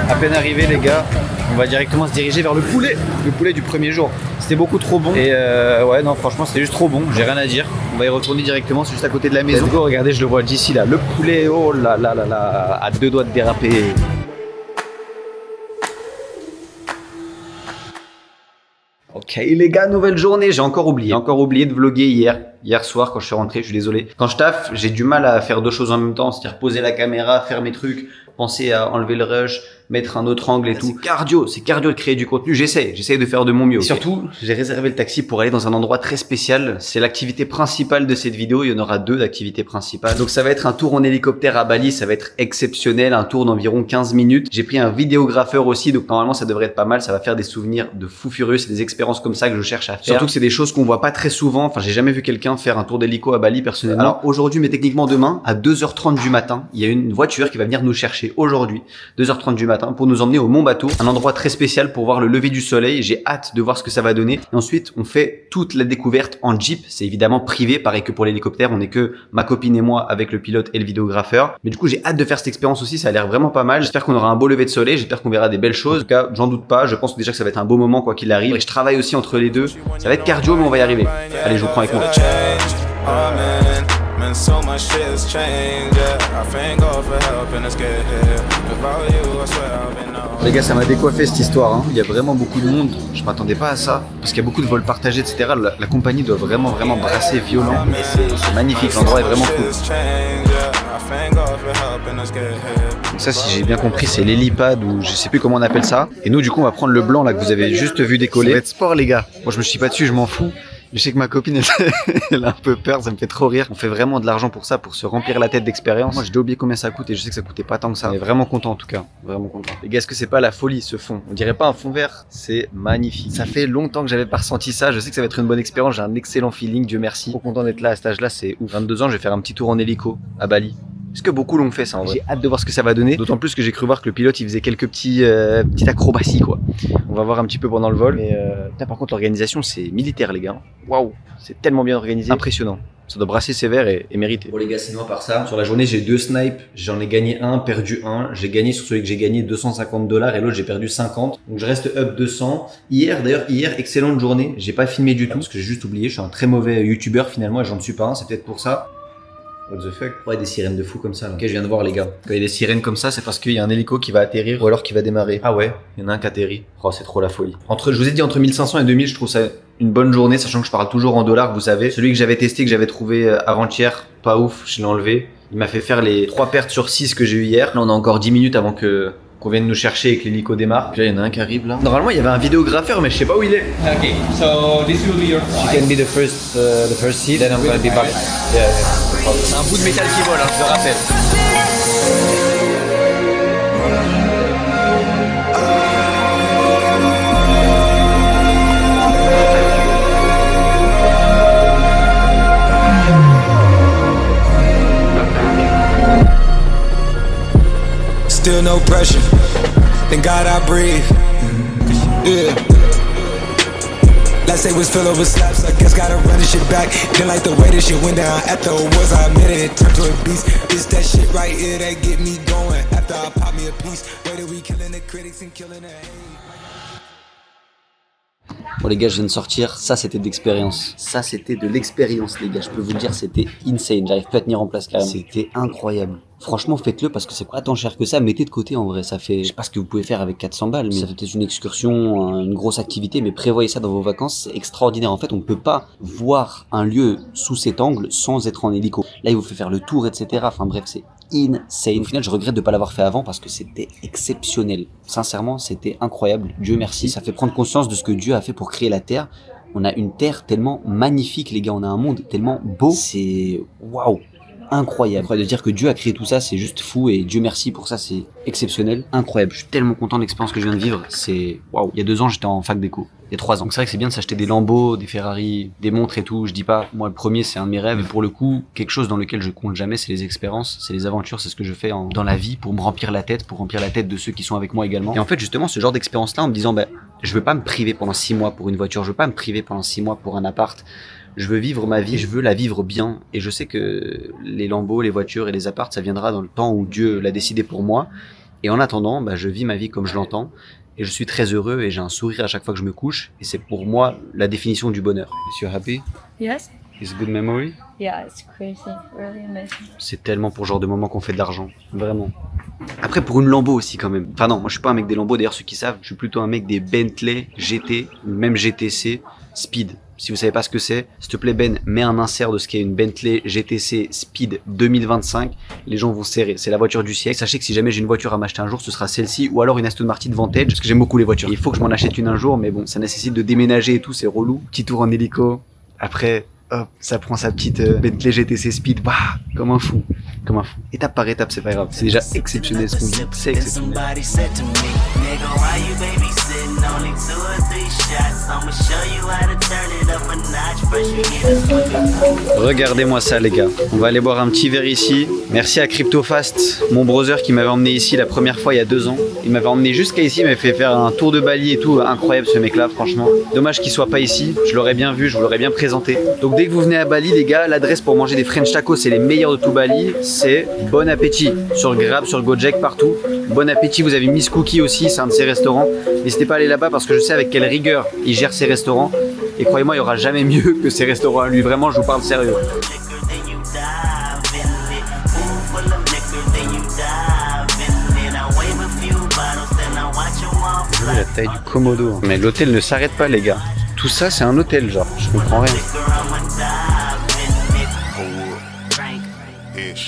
B: À peine arrivé les gars, on va directement se diriger vers le poulet du premier jour. C'était beaucoup trop bon et ouais non franchement c'était juste trop bon, j'ai rien à dire. On va y retourner directement, c'est juste à côté de la maison. Let's go, regardez, je le vois d'ici là, le poulet, oh là là là là, à 2 doigts de déraper. Ok les gars, nouvelle journée, j'ai encore oublié de vlogger hier soir quand je suis rentré, je suis désolé. Quand je taffe, j'ai du mal à faire 2 choses en même temps, c'est-à-dire poser la caméra, faire mes trucs, penser à enlever le rush, mettre un autre angle et tout. C'est cardio de créer du contenu, j'essaye de faire de mon mieux. Et surtout, j'ai réservé le taxi pour aller dans un endroit très spécial. C'est l'activité principale de cette vidéo, il y en aura 2 d'activités principales. Donc ça va être un tour en hélicoptère à Bali, ça va être exceptionnel, un tour d'environ 15 minutes. J'ai pris un vidéographeur aussi, donc normalement ça devrait être pas mal, ça va faire des souvenirs de fou furieux, c'est des expériences comme ça que je cherche à faire. Surtout que c'est des choses qu'on voit pas très souvent, enfin j'ai jamais vu quelqu'un faire un tour d'hélico à Bali personnellement. Alors aujourd'hui, mais techniquement demain, à 2h30 du matin, il y a une voiture qui va venir nous chercher aujourd'hui, 2h30 du matin, pour nous emmener au Mont Bateau, un endroit très spécial pour voir le lever du soleil. J'ai hâte de voir ce que ça va donner. Et ensuite, on fait toute la découverte en Jeep. C'est évidemment privé, pareil que pour l'hélicoptère. On est que ma copine et moi avec le pilote et le vidéographeur. Mais du coup, j'ai hâte de faire cette expérience aussi. Ça a l'air vraiment pas mal. J'espère qu'on aura un beau lever de soleil. J'espère qu'on verra des belles choses. En tout cas, j'en doute pas. Je pense déjà que ça va être un beau moment quoi qu'il arrive. Et je travaille aussi entre les deux. Ça va être cardio, mais on va y arriver. Allez, je vous prends avec moi. So much shit has changed, yeah. I thank God for helping us get here. Without you, I swear I've been out. Les gars, ça m'a décoiffé cette histoire, hein. Il y a vraiment beaucoup de monde. Je m'attendais pas à ça. Parce qu'il y a beaucoup de vols partagés, etc. La compagnie doit vraiment brasser violent. Et c'est magnifique, l'endroit est vraiment cool. Donc ça, si j'ai bien compris, c'est l'hélipad ou je sais plus comment on appelle ça. Et nous, du coup, on va prendre le blanc là que vous avez juste vu décoller. Ça va être sport, les gars. Moi, je me chie pas dessus, je m'en fous. Je sais que ma copine, elle a un peu peur, ça me fait trop rire. On fait vraiment de l'argent pour ça, pour se remplir la tête d'expérience. Moi, j'ai oublié combien ça coûte et je sais que ça coûtait pas tant que ça. On est vraiment content en tout cas, vraiment content. Les gars, est-ce que c'est pas la folie ce fond? On dirait pas un fond vert, c'est magnifique. Ça fait longtemps que j'avais pas ressenti ça. Je sais que ça va être une bonne expérience, j'ai un excellent feeling, Dieu merci. Trop content d'être là à cet âge-là, c'est ouf. 22 ans, je vais faire un petit tour en hélico à Bali. Parce que beaucoup l'ont fait ça en vrai. J'ai hâte de voir ce que ça va donner. D'autant plus que j'ai cru voir que le pilote il faisait quelques petites acrobaties quoi. On va voir un petit peu pendant le vol. Mais là, par contre l'organisation c'est militaire les gars. Waouh, c'est tellement bien organisé. Impressionnant. Ça doit brasser sévère et mériter. Bon les gars, sinon à part ça, sur la journée j'ai 2 snipes. J'en ai gagné un, perdu un. J'ai gagné sur celui que j'ai gagné $250 et l'autre j'ai perdu 50. Donc je reste up 200. Hier, excellente journée. J'ai pas filmé du tout parce que j'ai juste oublié. Je suis un très mauvais youtubeur finalement et j'en suis pas un. C'est peut-être pour ça. What the fuck? Ouais, des sirènes de fou comme ça là. Ok, je viens de voir les gars. Quand il y a des sirènes comme ça, c'est parce qu'il y a un hélico qui va atterrir ou alors qui va démarrer. Ah ouais, il y en a un qui atterrit. Oh, c'est trop la folie. Je vous ai dit entre 1500 et 2000, je trouve ça une bonne journée, sachant que je parle toujours en dollars, vous savez. Celui que j'avais testé, que j'avais trouvé avant-hier, pas ouf, je l'ai enlevé. Il m'a fait faire les 3 pertes sur 6 que j'ai eu hier. Là, on a encore 10 minutes avant qu'on vienne nous chercher et que l'hélico démarre. Puis là, il y en a un qui arrive là. Normalement, il y avait un vidéographeur, mais je sais pas où il est.
H: Okay, so this will be your flight.
B: You can be the first seat, then I'm gonna be back. Yeah. Un bout de métal qui vole, hein, je le rappelle.
I: Still no pressure, thank God I breathe. Yeah. Last day was filled over slaps, I guess gotta run this shit back. Didn't like the way this shit went down. After it was, I admit it turned to a beast. It's that shit right here that get me going. After I pop me a piece, way that we killing the critics and killing the hate.
B: Bon les gars, je viens de sortir, ça c'était d'expérience. Ça c'était de l'expérience les gars, je peux vous le dire, c'était insane, j'arrive pas à tenir en place carrément. C'était incroyable. Franchement faites-le parce que c'est pas tant cher que ça, mettez de côté en vrai, ça fait, je sais pas ce que vous pouvez faire avec 400 balles, mais ça fait peut-être une excursion, une grosse activité, mais prévoyez ça dans vos vacances, c'est extraordinaire. En fait on ne peut pas voir un lieu sous cet angle sans être en hélico. Là il vous fait faire le tour etc, enfin bref c'est insane. Au final je regrette de pas l'avoir fait avant parce que c'était exceptionnel. Sincèrement c'était incroyable, Dieu merci, ça fait prendre conscience de ce que Dieu a fait pour créer la terre. On a une terre tellement magnifique les gars, on a un monde tellement beau, c'est waouh, incroyable. De dire que Dieu a créé tout ça, c'est juste fou et Dieu merci pour ça, c'est exceptionnel, incroyable. Je suis tellement content de l'expérience que je viens de vivre, c'est waouh. Il y a 2 ans j'étais en fac d'éco, il y a 3 ans. Donc c'est vrai que c'est bien de s'acheter des Lambo, des Ferrari, des montres et tout. Je dis pas, moi le premier c'est un de mes rêves, et pour le coup quelque chose dans lequel je compte jamais, c'est les expériences, c'est les aventures, c'est ce que je fais dans la vie pour me remplir la tête, pour remplir la tête de ceux qui sont avec moi également. Et en fait justement ce genre d'expérience là en me disant je veux pas me priver pendant 6 mois pour une voiture, je veux pas me priver pendant 6 mois pour un appart. Je veux vivre ma vie, je veux la vivre bien, et je sais que les Lambeaux, les voitures et les apparts, ça viendra dans le temps où Dieu l'a décidé pour moi. Et en attendant, je vis ma vie comme je l'entends, et je suis très heureux et j'ai un sourire à chaque fois que je me couche, et c'est pour moi la définition du bonheur. Is you happy?
D: Yes.
B: It's a good memory?
D: Yeah, it's crazy. Really amazing.
B: C'est tellement pour ce genre de moment qu'on fait de l'argent, vraiment. Après pour une Lambo aussi quand même. Enfin non, moi je suis pas un mec des Lambeaux, d'ailleurs ceux qui savent, je suis plutôt un mec des Bentley GT, même GTC Speed. Si vous savez pas ce que c'est, s'il te plaît Ben, mets un insert de ce qu'est une Bentley GTC Speed 2025. Les gens vont serrer, c'est la voiture du siècle. Sachez que si jamais j'ai une voiture à m'acheter un jour, ce sera celle-ci ou alors une Aston Martin Vantage, parce que j'aime beaucoup les voitures. Il faut que je m'en achète une un jour, mais bon, ça nécessite de déménager et tout, c'est relou. Petit tour en hélico, après, hop, ça prend sa petite Bentley GTC Speed, bah, comme un fou, comme un fou. Étape par étape, c'est pas grave, c'est déjà exceptionnel ce qu'on vit, c'est exceptionnel. Regardez-moi ça les gars, on va aller boire un petit verre ici. Merci à CryptoFast, mon brother qui m'avait emmené ici la première fois il y a 2 ans. Il m'avait emmené jusqu'à ici, il m'avait fait faire un tour de Bali et tout, incroyable ce mec là franchement. Dommage qu'il soit pas ici, je l'aurais bien vu, je vous l'aurais bien présenté. Donc dès que vous venez à Bali les gars, l'adresse pour manger des French tacos, c'est les meilleurs de tout Bali, c'est Bon Appétit. Sur Grab, sur Gojek, partout. Bon Appétit, vous avez Miss Cookie aussi, c'est un de ses restaurants. N'hésitez pas à aller là-bas parce que je sais avec quelle rigueur il gère ses restaurants. Et croyez-moi, il n'y aura jamais mieux que ses restaurants à lui. Vraiment, je vous parle sérieux. Vous voyez la taille du Komodo. Mais l'hôtel ne s'arrête pas, les gars. Tout ça, c'est un hôtel, genre. Je comprends rien.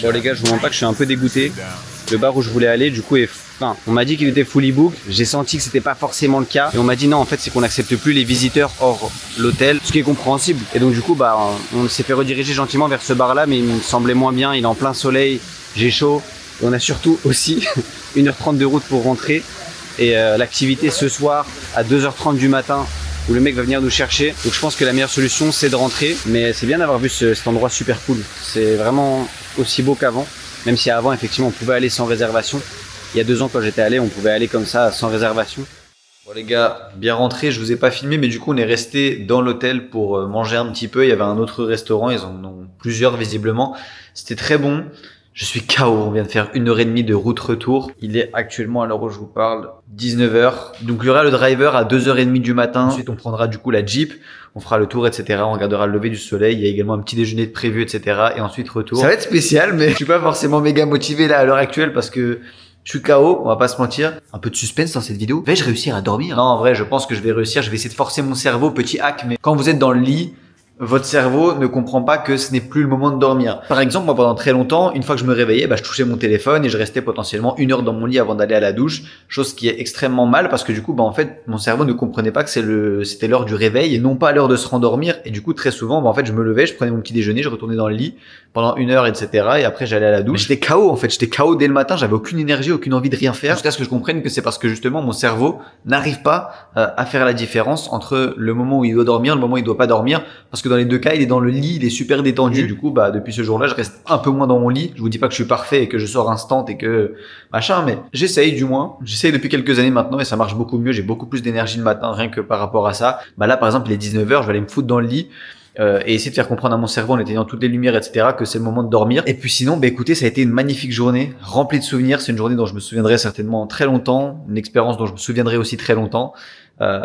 B: Bon, les gars, je vous mens pas que je suis un peu dégoûté. Le bar où je voulais aller, du coup, on m'a dit qu'il était fully book. J'ai senti que c'était pas forcément le cas. Et on m'a dit non, en fait, c'est qu'on n'accepte plus les visiteurs hors l'hôtel, ce qui est compréhensible. Et donc, du coup, on s'est fait rediriger gentiment vers ce bar-là, mais il me semblait moins bien. Il est en plein soleil, j'ai chaud. Et on a surtout aussi 1h30 de route pour rentrer. Et l'activité ce soir à 2h30 du matin, où le mec va venir nous chercher. Donc, je pense que la meilleure solution, c'est de rentrer. Mais c'est bien d'avoir vu cet endroit super cool. C'est vraiment aussi beau qu'avant. Même si avant, effectivement, on pouvait aller sans réservation. Il y a 2 ans, quand j'étais allé, on pouvait aller comme ça, sans réservation. Bon les gars, bien rentré, je vous ai pas filmé, mais du coup, on est resté dans l'hôtel pour manger un petit peu. Il y avait un autre restaurant, ils en ont plusieurs visiblement. C'était très bon. Je suis KO, on vient de faire 1h30 de route retour. Il est actuellement, à l'heure où je vous parle, 19h. Donc il y aura le driver à 2h30 du matin. Ensuite, on prendra du coup la Jeep. On fera le tour, etc. On regardera le lever du soleil. Il y a également un petit déjeuner de prévu, etc. Et ensuite, retour. Ça va être spécial, mais je suis pas forcément méga motivé là à l'heure actuelle parce que je suis KO, on va pas se mentir. Un peu de suspense dans cette vidéo. Vais-je réussir à dormir? Non, en vrai, je pense que je vais réussir. Je vais essayer de forcer mon cerveau, petit hack. Mais quand vous êtes dans le lit, votre cerveau ne comprend pas que ce n'est plus le moment de dormir. Par exemple, moi pendant très longtemps, une fois que je me réveillais, je touchais mon téléphone et je restais potentiellement 1 heure dans mon lit avant d'aller à la douche, chose qui est extrêmement mal parce que du coup, en fait, mon cerveau ne comprenait pas que c'était l'heure du réveil et non pas l'heure de se rendormir. Et du coup, très souvent, en fait, je me levais, je prenais mon petit déjeuner, je retournais dans le lit pendant 1 heure, etc. Et après, j'allais à la douche. J'étais KO, en fait, j'étais KO dès le matin, j'avais aucune énergie, aucune envie de rien faire. Jusqu'à ce que je comprenne que c'est parce que justement, mon cerveau n'arrive pas à faire la différence entre le moment où il doit dormir, le moment où il doit pas dormir, parce que dans les 2 cas, il est dans le lit, il est super détendu. Du coup, depuis ce jour-là, je reste un peu moins dans mon lit. Je vous dis pas que je suis parfait et que je sors instant et que machin, mais j'essaye du moins. J'essaye depuis quelques années maintenant et ça marche beaucoup mieux. J'ai beaucoup plus d'énergie le matin rien que par rapport à ça. Là, par exemple, il est 19h, je vais aller me foutre dans le lit. et essayer de faire comprendre à mon cerveau en éteignant toutes les lumières, etc., que c'est le moment de dormir. Et puis sinon, bah écoutez, ça a été une magnifique journée, remplie de souvenirs. C'est une journée dont je me souviendrai certainement très longtemps, une expérience dont je me souviendrai aussi très longtemps.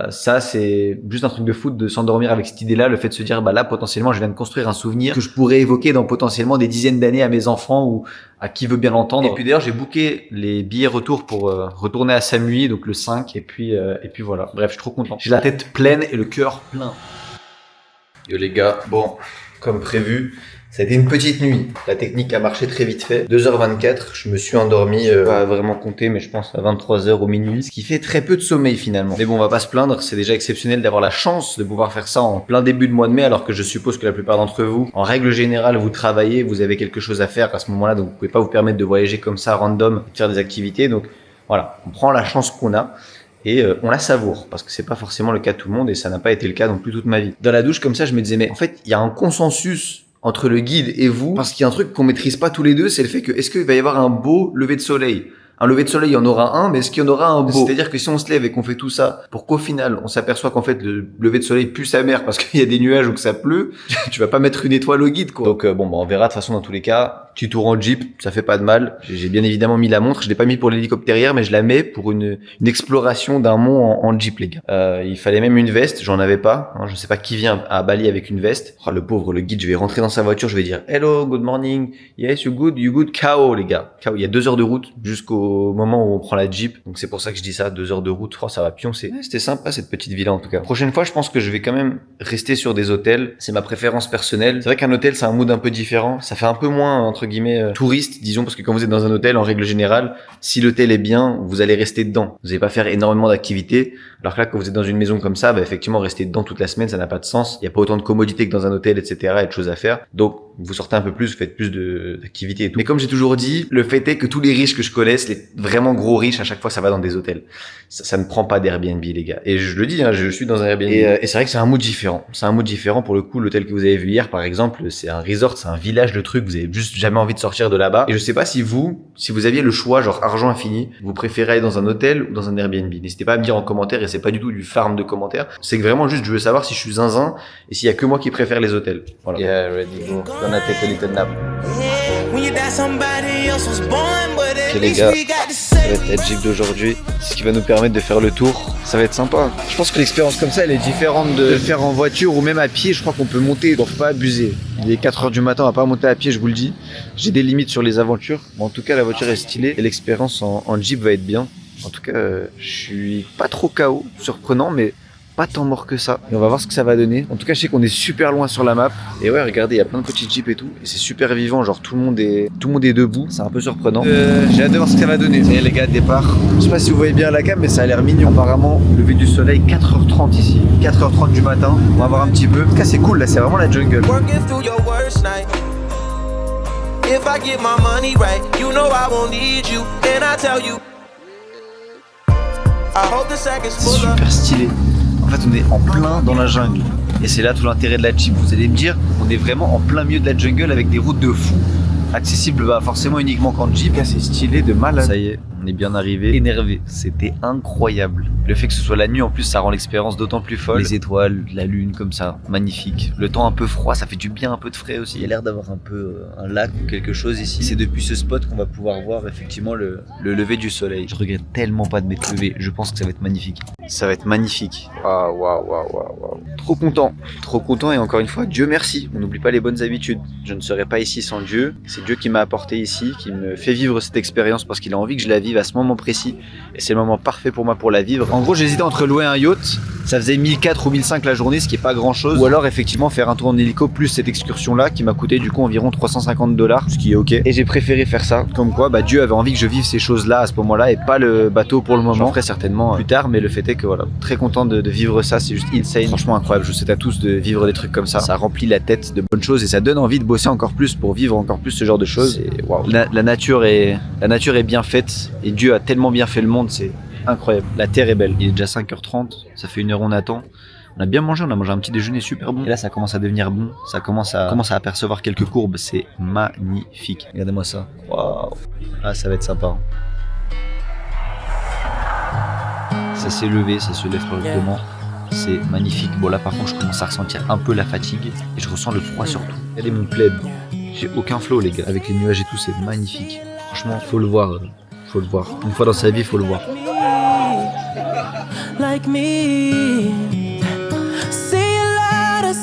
B: Ça, c'est juste un truc de foot de s'endormir avec cette idée-là, le fait de se dire, bah là, potentiellement, je viens de construire un souvenir que je pourrais évoquer dans potentiellement des dizaines d'années à mes enfants ou à qui veut bien l'entendre. Et puis d'ailleurs, j'ai booké les billets retour pour retourner à Samui, donc le 5, et puis voilà. Bref, je suis trop content. J'ai la tête pleine et le cœur plein. Yo les gars, bon, comme prévu, ça a été une petite nuit. La technique a marché très vite fait. 2h24, je me suis endormi, pas vraiment compté, mais je pense à 23h au minuit. Ce qui fait très peu de sommeil finalement. Mais bon, on va pas se plaindre, c'est déjà exceptionnel d'avoir la chance de pouvoir faire ça en plein début de mois de mai, alors que je suppose que la plupart d'entre vous, en règle générale, vous travaillez, vous avez quelque chose à faire à ce moment-là, donc vous pouvez pas vous permettre de voyager comme ça, random, de faire des activités. Donc voilà, on prend la chance qu'on a. Et on la savoure, parce que c'est pas forcément le cas de tout le monde, et ça n'a pas été le cas non plus toute ma vie. Dans la douche, comme ça, je me disais, mais en fait, il y a un consensus entre le guide et vous, parce qu'il y a un truc qu'on maîtrise pas tous les deux, c'est le fait que, est-ce qu'il va y avoir un beau lever de soleil? Un lever de soleil, il y en aura un, mais est-ce qu'il y en aura un beau? C'est-à-dire que si on se lève et qu'on fait tout ça, pour qu'au final, on s'aperçoit qu'en fait, le lever de soleil pue sa mère parce qu'il y a des nuages ou que ça pleut, tu vas pas mettre une étoile au guide, quoi. Donc bon, bah, on verra de toute façon dans tous les cas. Petit tour en Jeep, ça fait pas de mal. J'ai bien évidemment mis la montre, je l'ai pas mis pour l'hélicoptère hier, mais je la mets pour une exploration d'un mont en Jeep, les gars. Il fallait même une veste, j'en avais pas. Hein, je sais pas qui vient à Bali avec une veste. Oh, le pauvre, le guide, je vais rentrer dans sa voiture, je vais dire hello, good morning, yes, you good, KO, les gars. KO, il y a 2 heures de route jusqu'au moment où on prend la Jeep. Donc c'est pour ça que je dis ça, 2 heures de route, oh, ça va pioncer. Ouais, c'était sympa cette petite villa en tout cas. Prochaine fois, je pense que je vais quand même rester sur des hôtels. C'est ma préférence personnelle. C'est vrai qu'un hôtel, c'est un mood un peu différent. Ça fait un peu moins, entre guillemets, touriste, disons, parce que quand vous êtes dans un hôtel, en règle générale, si l'hôtel est bien, vous allez rester dedans. Vous n'allez pas faire énormément d'activités. Alors que là, quand vous êtes dans une maison comme ça, bah, effectivement, rester dedans toute la semaine, ça n'a pas de sens. Il n'y a pas autant de commodités que dans un hôtel, etc. Il y a de choses à faire. Donc, vous sortez un peu plus, vous faites plus d'activités et tout. Mais comme j'ai toujours dit, le fait est que tous les riches que je connaisse, les vraiment gros riches, à chaque fois, ça va dans des hôtels. Ça ne prend pas d'Airbnb, les gars. Et je le dis, hein, je suis dans un Airbnb. Et c'est vrai que c'est un mood différent. C'est un mood différent. Pour le coup, l'hôtel que vous avez vu hier, par exemple, c'est un resort, c'est un village de trucs. Vous avez juste jamais envie de sortir de là-bas. Et je sais pas si vous aviez le choix, genre argent infini, vous préférez aller dans un hôtel ou dans un Airbnb. N'hésitez pas à me dire en commentaire, et c'est pas du tout du farm de commentaires. C'est que vraiment juste, je veux savoir si je suis zinzin et s'il y a que moi qui préfère les hôtels. Voilà. Yeah, ready, go. Gonna take a little nap. Ok les gars, ça va être la Jeep d'aujourd'hui, ce qui va nous permettre de faire le tour. Ça va être sympa. Je pense que l'expérience comme ça, elle est différente de le faire en voiture ou même à pied. Je crois qu'on peut monter, donc faut pas abuser. Il est 4h du matin, on va pas monter à pied, je vous le dis. J'ai des limites sur les aventures. Bon, en tout cas, la voiture est stylée et l'expérience en Jeep va être bien. En tout cas, je suis pas trop KO, surprenant, mais pas tant mort que ça. Et on va voir ce que ça va donner. En tout cas, je sais qu'on est super loin sur la map. Et ouais, regardez, il y a plein de petits jeeps et tout. Et c'est super vivant, genre tout le monde est debout. C'est un peu surprenant. J'ai hâte de voir ce que ça va donner. Ça y est les gars, départ. Je sais pas si vous voyez bien la cam, mais ça a l'air mignon. Apparemment, lever du soleil 4h30 ici. 4h30 du matin. On va voir un petit peu. En tout cas, c'est cool là, c'est vraiment la jungle. C'est super stylé. En fait, on est en plein dans la jungle. Et c'est là tout l'intérêt de la Jeep. Vous allez me dire, on est vraiment en plein milieu de la jungle avec des routes de fou. Accessible forcément uniquement qu'en Jeep. C'est stylé de malade. Ça y est, on est bien arrivé. Énervé. C'était incroyable. Le fait que ce soit la nuit en plus, ça rend l'expérience d'autant plus folle. Les étoiles, la lune comme ça, magnifique. Le temps un peu froid, ça fait du bien, un peu de frais aussi. Il y a l'air d'avoir un peu un lac ou quelque chose ici. C'est depuis ce spot qu'on va pouvoir voir effectivement le lever du soleil. Je regrette tellement pas de m'être levé. Je pense que ça va être magnifique. Ça va être magnifique. Waouh. Trop content et encore une fois, Dieu merci. On n'oublie pas les bonnes habitudes. Je ne serais pas ici sans Dieu. C'est Dieu qui m'a apporté ici, qui me fait vivre cette expérience parce qu'il a envie que je la vive à ce moment précis. Et c'est le moment parfait pour moi pour la vivre. En gros, j'hésitais entre louer un yacht. Ça faisait 1004 ou 1005 la journée, ce qui est pas grand chose. Ou alors effectivement faire un tour en hélico plus cette excursion là qui m'a coûté du coup environ $350, ce qui est ok. Et j'ai préféré faire ça. Comme quoi, Dieu avait envie que je vive ces choses là à ce moment là et pas le bateau pour le moment. J'en ferai certainement plus tard, mais le fait est que voilà, très content de vivre ça, c'est juste insane. Franchement incroyable, je vous souhaite à tous de vivre des trucs comme ça. Ça remplit la tête de bonnes choses et ça donne envie de bosser encore plus pour vivre encore plus ce genre de choses. Et, wow. La nature est bien faite et Dieu a tellement bien fait le monde, c'est incroyable. La terre est belle. Il est déjà 5h30, ça fait 1 heure on attend. On a bien mangé, on a mangé un petit déjeuner super bon. Et là ça commence à devenir bon, ça commence à apercevoir quelques courbes, c'est magnifique. Regardez-moi ça. Waouh. Ah, ça va être sympa. Ça s'est levé, ça se lève correctement. c'est magnifique. Bon là par contre je commence à ressentir un peu la fatigue et je ressens le froid surtout. Regardez mon plaid, j'ai aucun flow les gars, avec les nuages et tout c'est magnifique. Franchement faut le voir, une fois dans sa vie faut le voir.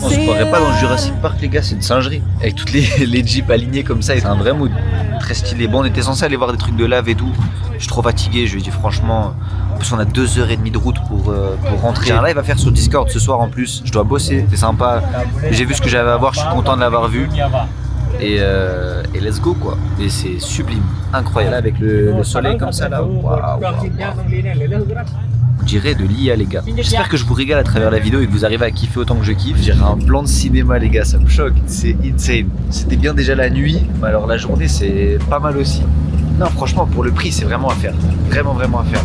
B: On se croirait pas dans le Jurassic Park les gars, c'est une singerie. Avec toutes les jeeps alignés comme ça, c'est un vrai mood. Très stylé. Bon on était censé aller voir des trucs de lave et tout. Je suis trop fatigué, je lui ai dit franchement. En plus on a 2h30 de route pour rentrer. J'ai un live à faire sur Discord ce soir en plus. Je dois bosser, c'est sympa. J'ai vu ce que j'avais à voir, je suis content de l'avoir vu. Et let's go quoi. Et c'est sublime, incroyable. Là, avec le soleil comme ça là. Waouh. On dirait de l'IA les gars. J'espère que je vous régale à travers la vidéo et que vous arrivez à kiffer autant que je kiffe. J'ai un plan de cinéma les gars, ça me choque. C'est insane. C'était bien déjà la nuit, mais alors la journée c'est pas mal aussi. Non franchement pour le prix c'est vraiment à faire. Vraiment à faire.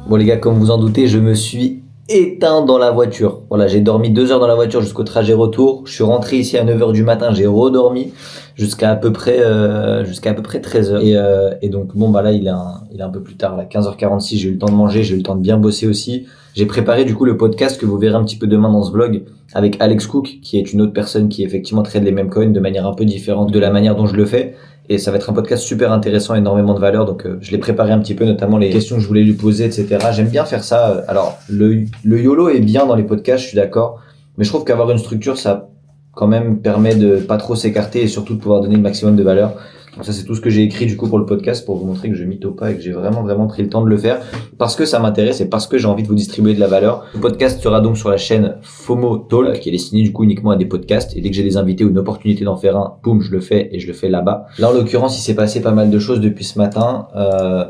B: Bon les gars, comme vous en doutez, je me suis éteint dans la voiture. Voilà, j'ai dormi 2 heures dans la voiture jusqu'au trajet retour. Je suis rentré ici à 9h du matin, j'ai redormi jusqu'à à peu près 13h. Et donc bon bah là il est un peu plus tard, là 15h46, j'ai eu le temps de manger, j'ai eu le temps de bien bosser aussi. J'ai préparé du coup le podcast que vous verrez un petit peu demain dans ce vlog avec Alex Cook, qui est une autre personne qui effectivement trade les mêmes coins de manière un peu différente de la manière dont je le fais. Et ça va être un podcast super intéressant, énormément de valeur. Donc je l'ai préparé un petit peu, notamment les questions que je voulais lui poser, etc. J'aime bien faire ça. Alors le YOLO est bien dans les podcasts, je suis d'accord. Mais je trouve qu'avoir une structure, ça quand même permet de pas trop s'écarter et surtout de pouvoir donner le maximum de valeur. Donc ça c'est tout ce que j'ai écrit du coup pour le podcast pour vous montrer que je mytho pas et que j'ai vraiment pris le temps de le faire parce que ça m'intéresse et parce que j'ai envie de vous distribuer de la valeur. Le podcast sera donc sur la chaîne FOMO Talk qui est destinée du coup uniquement à des podcasts et dès que j'ai des invités ou une opportunité d'en faire un, boum, je le fais et je le fais là-bas. Là en l'occurrence il s'est passé pas mal de choses depuis ce matin.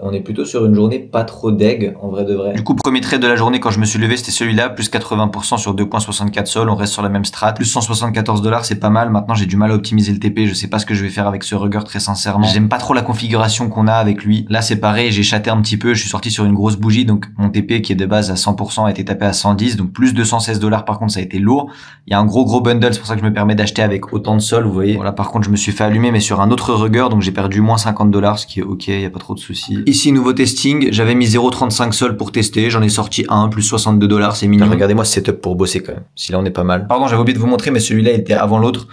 B: On est plutôt sur une journée pas trop deg en vrai de vrai. Du coup premier trade de la journée quand je me suis levé c'était celui-là, plus 80% sur 2.64 sol, on reste sur la même strat. Plus $174 c'est pas mal. Maintenant j'ai du mal à optimiser le TP, je sais pas ce que je vais faire avec ce rugger très sincèrement. J'aime pas trop la configuration qu'on a avec lui. Là c'est pareil, j'ai chaté un petit peu, je suis sorti sur une grosse bougie, donc mon TP qui est de base à 100% a été tapé à 110, donc plus $216 par contre ça a été lourd. Il y a un gros bundle, c'est pour ça que je me permets d'acheter avec autant de sol, vous voyez. Voilà, par contre je me suis fait allumer mais sur un autre rugger, donc j'ai perdu moins $50, ce qui est ok, y a pas trop de soucis. Ici nouveau testing, j'avais mis 0,35 sol pour tester, j'en ai sorti un, plus $62, c'est mignon. Regardez-moi ce setup pour bosser quand même, si là on est pas mal. Pardon, j'avais oublié de vous montrer, mais celui-là était avant l'autre,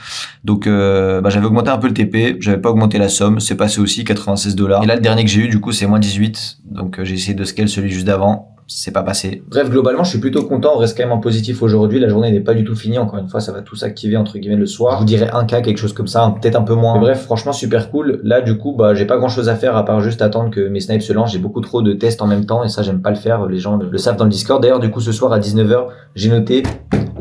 B: donc j'avais augmenté un peu le TP, j'avais pas augmenté la somme, c'est passé aussi $96. Et là le dernier que j'ai eu du coup c'est moins 18, donc j'ai essayé de scale celui juste d'avant. C'est pas passé. Bref, globalement, je suis plutôt content. On reste quand même en positif aujourd'hui. La journée n'est pas du tout finie. Encore une fois, ça va tout s'activer entre guillemets le soir. Je vous dirais 1K, quelque chose comme ça, peut-être un peu moins. Mais bref, franchement, super cool. Là, du coup, j'ai pas grand chose à faire à part juste attendre que mes snipes se lancent. J'ai beaucoup trop de tests en même temps et ça, j'aime pas le faire. Les gens le savent dans le Discord. D'ailleurs, du coup, ce soir à 19h, j'ai noté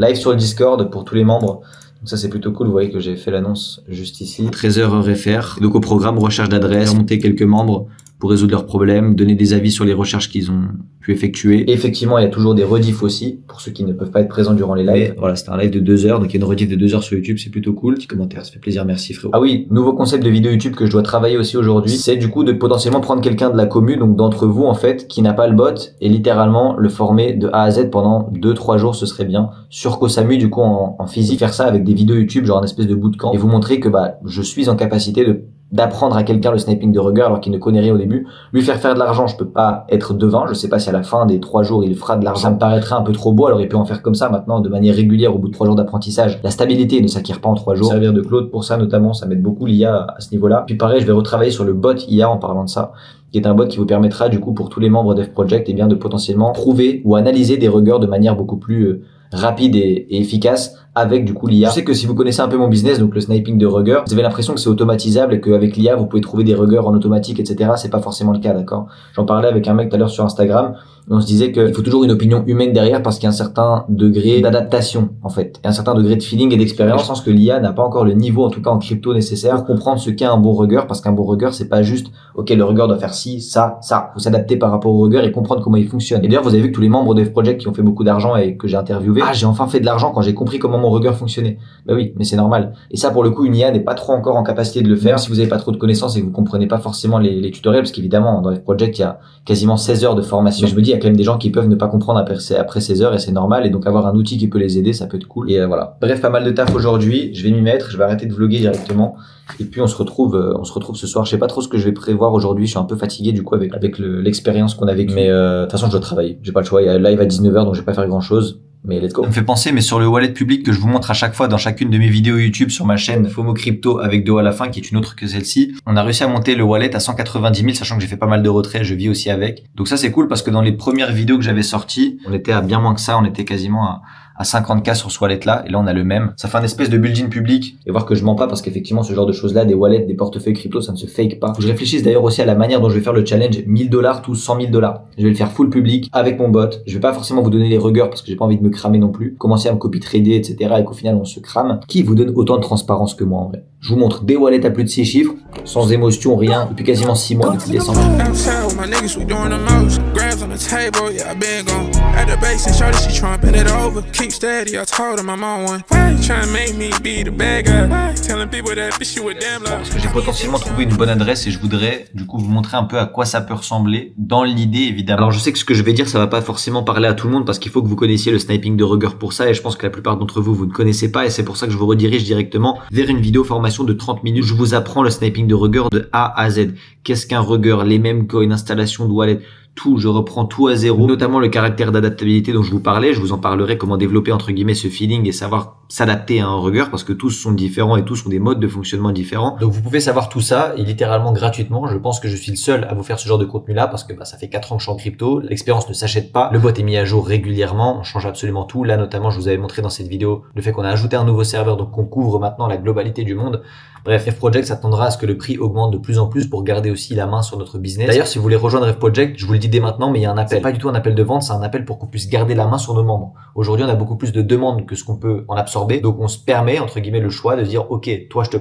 B: live sur le Discord pour tous les membres. Donc ça c'est plutôt cool, vous voyez que j'ai fait l'annonce juste ici. 13h FR, donc au programme recherche d'adresse, remonter quelques membres pour résoudre leurs problèmes, donner des avis sur les recherches qu'ils ont pu effectuer. Et effectivement, il y a toujours des rediffs aussi, pour ceux qui ne peuvent pas être présents durant les lives. Mais voilà, c'était un live de 2 heures, donc il y a une rediff de 2 heures sur YouTube, c'est plutôt cool. Petit commentaire, ça fait plaisir, merci frérot. Ah oui, nouveau concept de vidéo YouTube que je dois travailler aussi aujourd'hui, c'est du coup de potentiellement prendre quelqu'un de la commu, donc d'entre vous en fait, qui n'a pas le bot, et littéralement le former de A à Z pendant 2-3 jours, ce serait bien. Sur Kosamui, du coup en physique, faire ça avec des vidéos YouTube, genre un espèce de bootcamp, et vous montrer que je suis en capacité d'apprendre à quelqu'un le sniping de rugger alors qu'il ne connaît rien au début, lui faire de l'argent, je peux pas être devin, je sais pas si à la fin des 3 jours il fera de l'argent, ça me paraîtrait un peu trop beau, alors il peut en faire comme ça maintenant de manière régulière au bout de 3 jours d'apprentissage. La stabilité ne s'acquiert pas en 3 jours. Servir de Claude pour ça notamment, ça m'aide beaucoup l'IA à ce niveau-là. Puis pareil, je vais retravailler sur le bot IA en parlant de ça, qui est un bot qui vous permettra du coup pour tous les membres Dev Project de potentiellement trouver ou analyser des ruggers de manière beaucoup plus rapide et efficace avec du coup l'IA. Je sais que si vous connaissez un peu mon business, donc le sniping de rugger, vous avez l'impression que c'est automatisable et qu'avec l'IA vous pouvez trouver des ruggers en automatique, etc. C'est pas forcément le cas, d'accord? J'en parlais avec un mec tout à l'heure sur Instagram. On se disait qu'il faut toujours une opinion humaine derrière parce qu'il y a un certain degré d'adaptation en fait, et un certain degré de feeling et d'expérience. Je pense que l'IA n'a pas encore le niveau, en tout cas en crypto, nécessaire pour comprendre ce qu'est un bon rugger, parce qu'un bon rugger c'est pas juste ok le rugger doit faire ci, ça, ça. Faut s'adapter par rapport au rugger et comprendre comment il fonctionne. Et d'ailleurs vous avez vu que tous les membres de Dev Project qui ont fait beaucoup d'argent et que j'ai interviewé, j'ai enfin fait de l'argent quand j'ai compris comment mon Rugger fonctionnait. Bah oui, mais c'est normal. Et ça, pour le coup, une IA n'est pas trop encore en capacité de le faire. Si vous n'avez pas trop de connaissances et que vous comprenez pas forcément les tutoriels, parce qu'évidemment, dans F-Project, il y a quasiment 16 heures de formation. Mais je me dis, il y a quand même des gens qui peuvent ne pas comprendre après 16 heures et c'est normal. Et donc, avoir un outil qui peut les aider, ça peut être cool. Et voilà. Bref, pas mal de taf aujourd'hui. Je vais m'y mettre. Je vais arrêter de vlogger directement. Et puis, on se retrouve ce soir. Je sais pas trop ce que je vais prévoir aujourd'hui. Je suis un peu fatigué, du coup, avec l'expérience qu'on a vécue. Mais, de toute façon, je dois travailler. J'ai pas le choix. Il y a live à 19h, donc je vais pas faire grand chose. Mais let's go. Ça me fait penser, mais sur le wallet public que je vous montre à chaque fois dans chacune de mes vidéos YouTube sur ma chaîne FOMO Crypto avec 2 à la fin, qui est une autre que celle-ci, on a réussi à monter le wallet à 190 000, sachant que j'ai fait pas mal de retraits, je vis aussi avec. Donc ça, c'est cool parce que dans les premières vidéos que j'avais sorties, on était à bien moins que ça, on était quasiment à 50K sur ce wallet-là, et là on a le même. Ça fait un espèce de build-in public, et voir que je mens pas, parce qu'effectivement ce genre de choses-là, des wallets, des portefeuilles crypto, ça ne se fake pas. Faut que je réfléchisse d'ailleurs aussi à la manière dont je vais faire le challenge 1000$ tous 100 000$. Je vais le faire full public, avec mon bot. Je vais pas forcément vous donner les ruggers, parce que j'ai pas envie de me cramer non plus. Commencer à me copy trader, etc., et qu'au final on se crame. Qui vous donne autant de transparence que moi en vrai? Je vous montre des wallets à plus de 6 chiffres, sans émotion, rien, depuis quasiment 6 mois, depuis décembre. Parce que j'ai potentiellement trouvé une bonne adresse et je voudrais du coup vous montrer un peu à quoi ça peut ressembler dans l'idée évidemment. Alors je sais que ce que je vais dire ça va pas forcément parler à tout le monde parce qu'il faut que vous connaissiez le sniping de Rugger pour ça et je pense que la plupart d'entre vous ne connaissez pas et c'est pour ça que je vous redirige directement vers une vidéo formation de 30 minutes. Je vous apprends le sniping de Rugger de A à Z. Qu'est-ce qu'un Rugger, les mêmes coins, installation de wallet, tout, je reprends tout à zéro, notamment le caractère d'adaptabilité dont je vous parlais, je vous en parlerai comment développer entre guillemets ce feeling et savoir s'adapter à un Rugger parce que tous sont différents et tous ont des modes de fonctionnement différents. Donc vous pouvez savoir tout ça et littéralement gratuitement, je pense que je suis le seul à vous faire ce genre de contenu là parce que ça fait 4 ans que je suis en crypto, l'expérience ne s'achète pas, le bot est mis à jour régulièrement, on change absolument tout, là notamment je vous avais montré dans cette vidéo le fait qu'on a ajouté un nouveau serveur donc qu'on couvre maintenant la globalité du monde. Bref, F-Project s'attendra à ce que le prix augmente de plus en plus pour garder aussi la main sur notre business. D'ailleurs, si vous voulez rejoindre F-Project, je vous le dis dès maintenant, mais il y a un appel. C'est pas du tout un appel de vente, c'est un appel pour qu'on puisse garder la main sur nos membres. Aujourd'hui, on a beaucoup plus de demandes que ce qu'on peut en absorber. Donc, on se permet, entre guillemets, le choix de dire, OK, toi, je te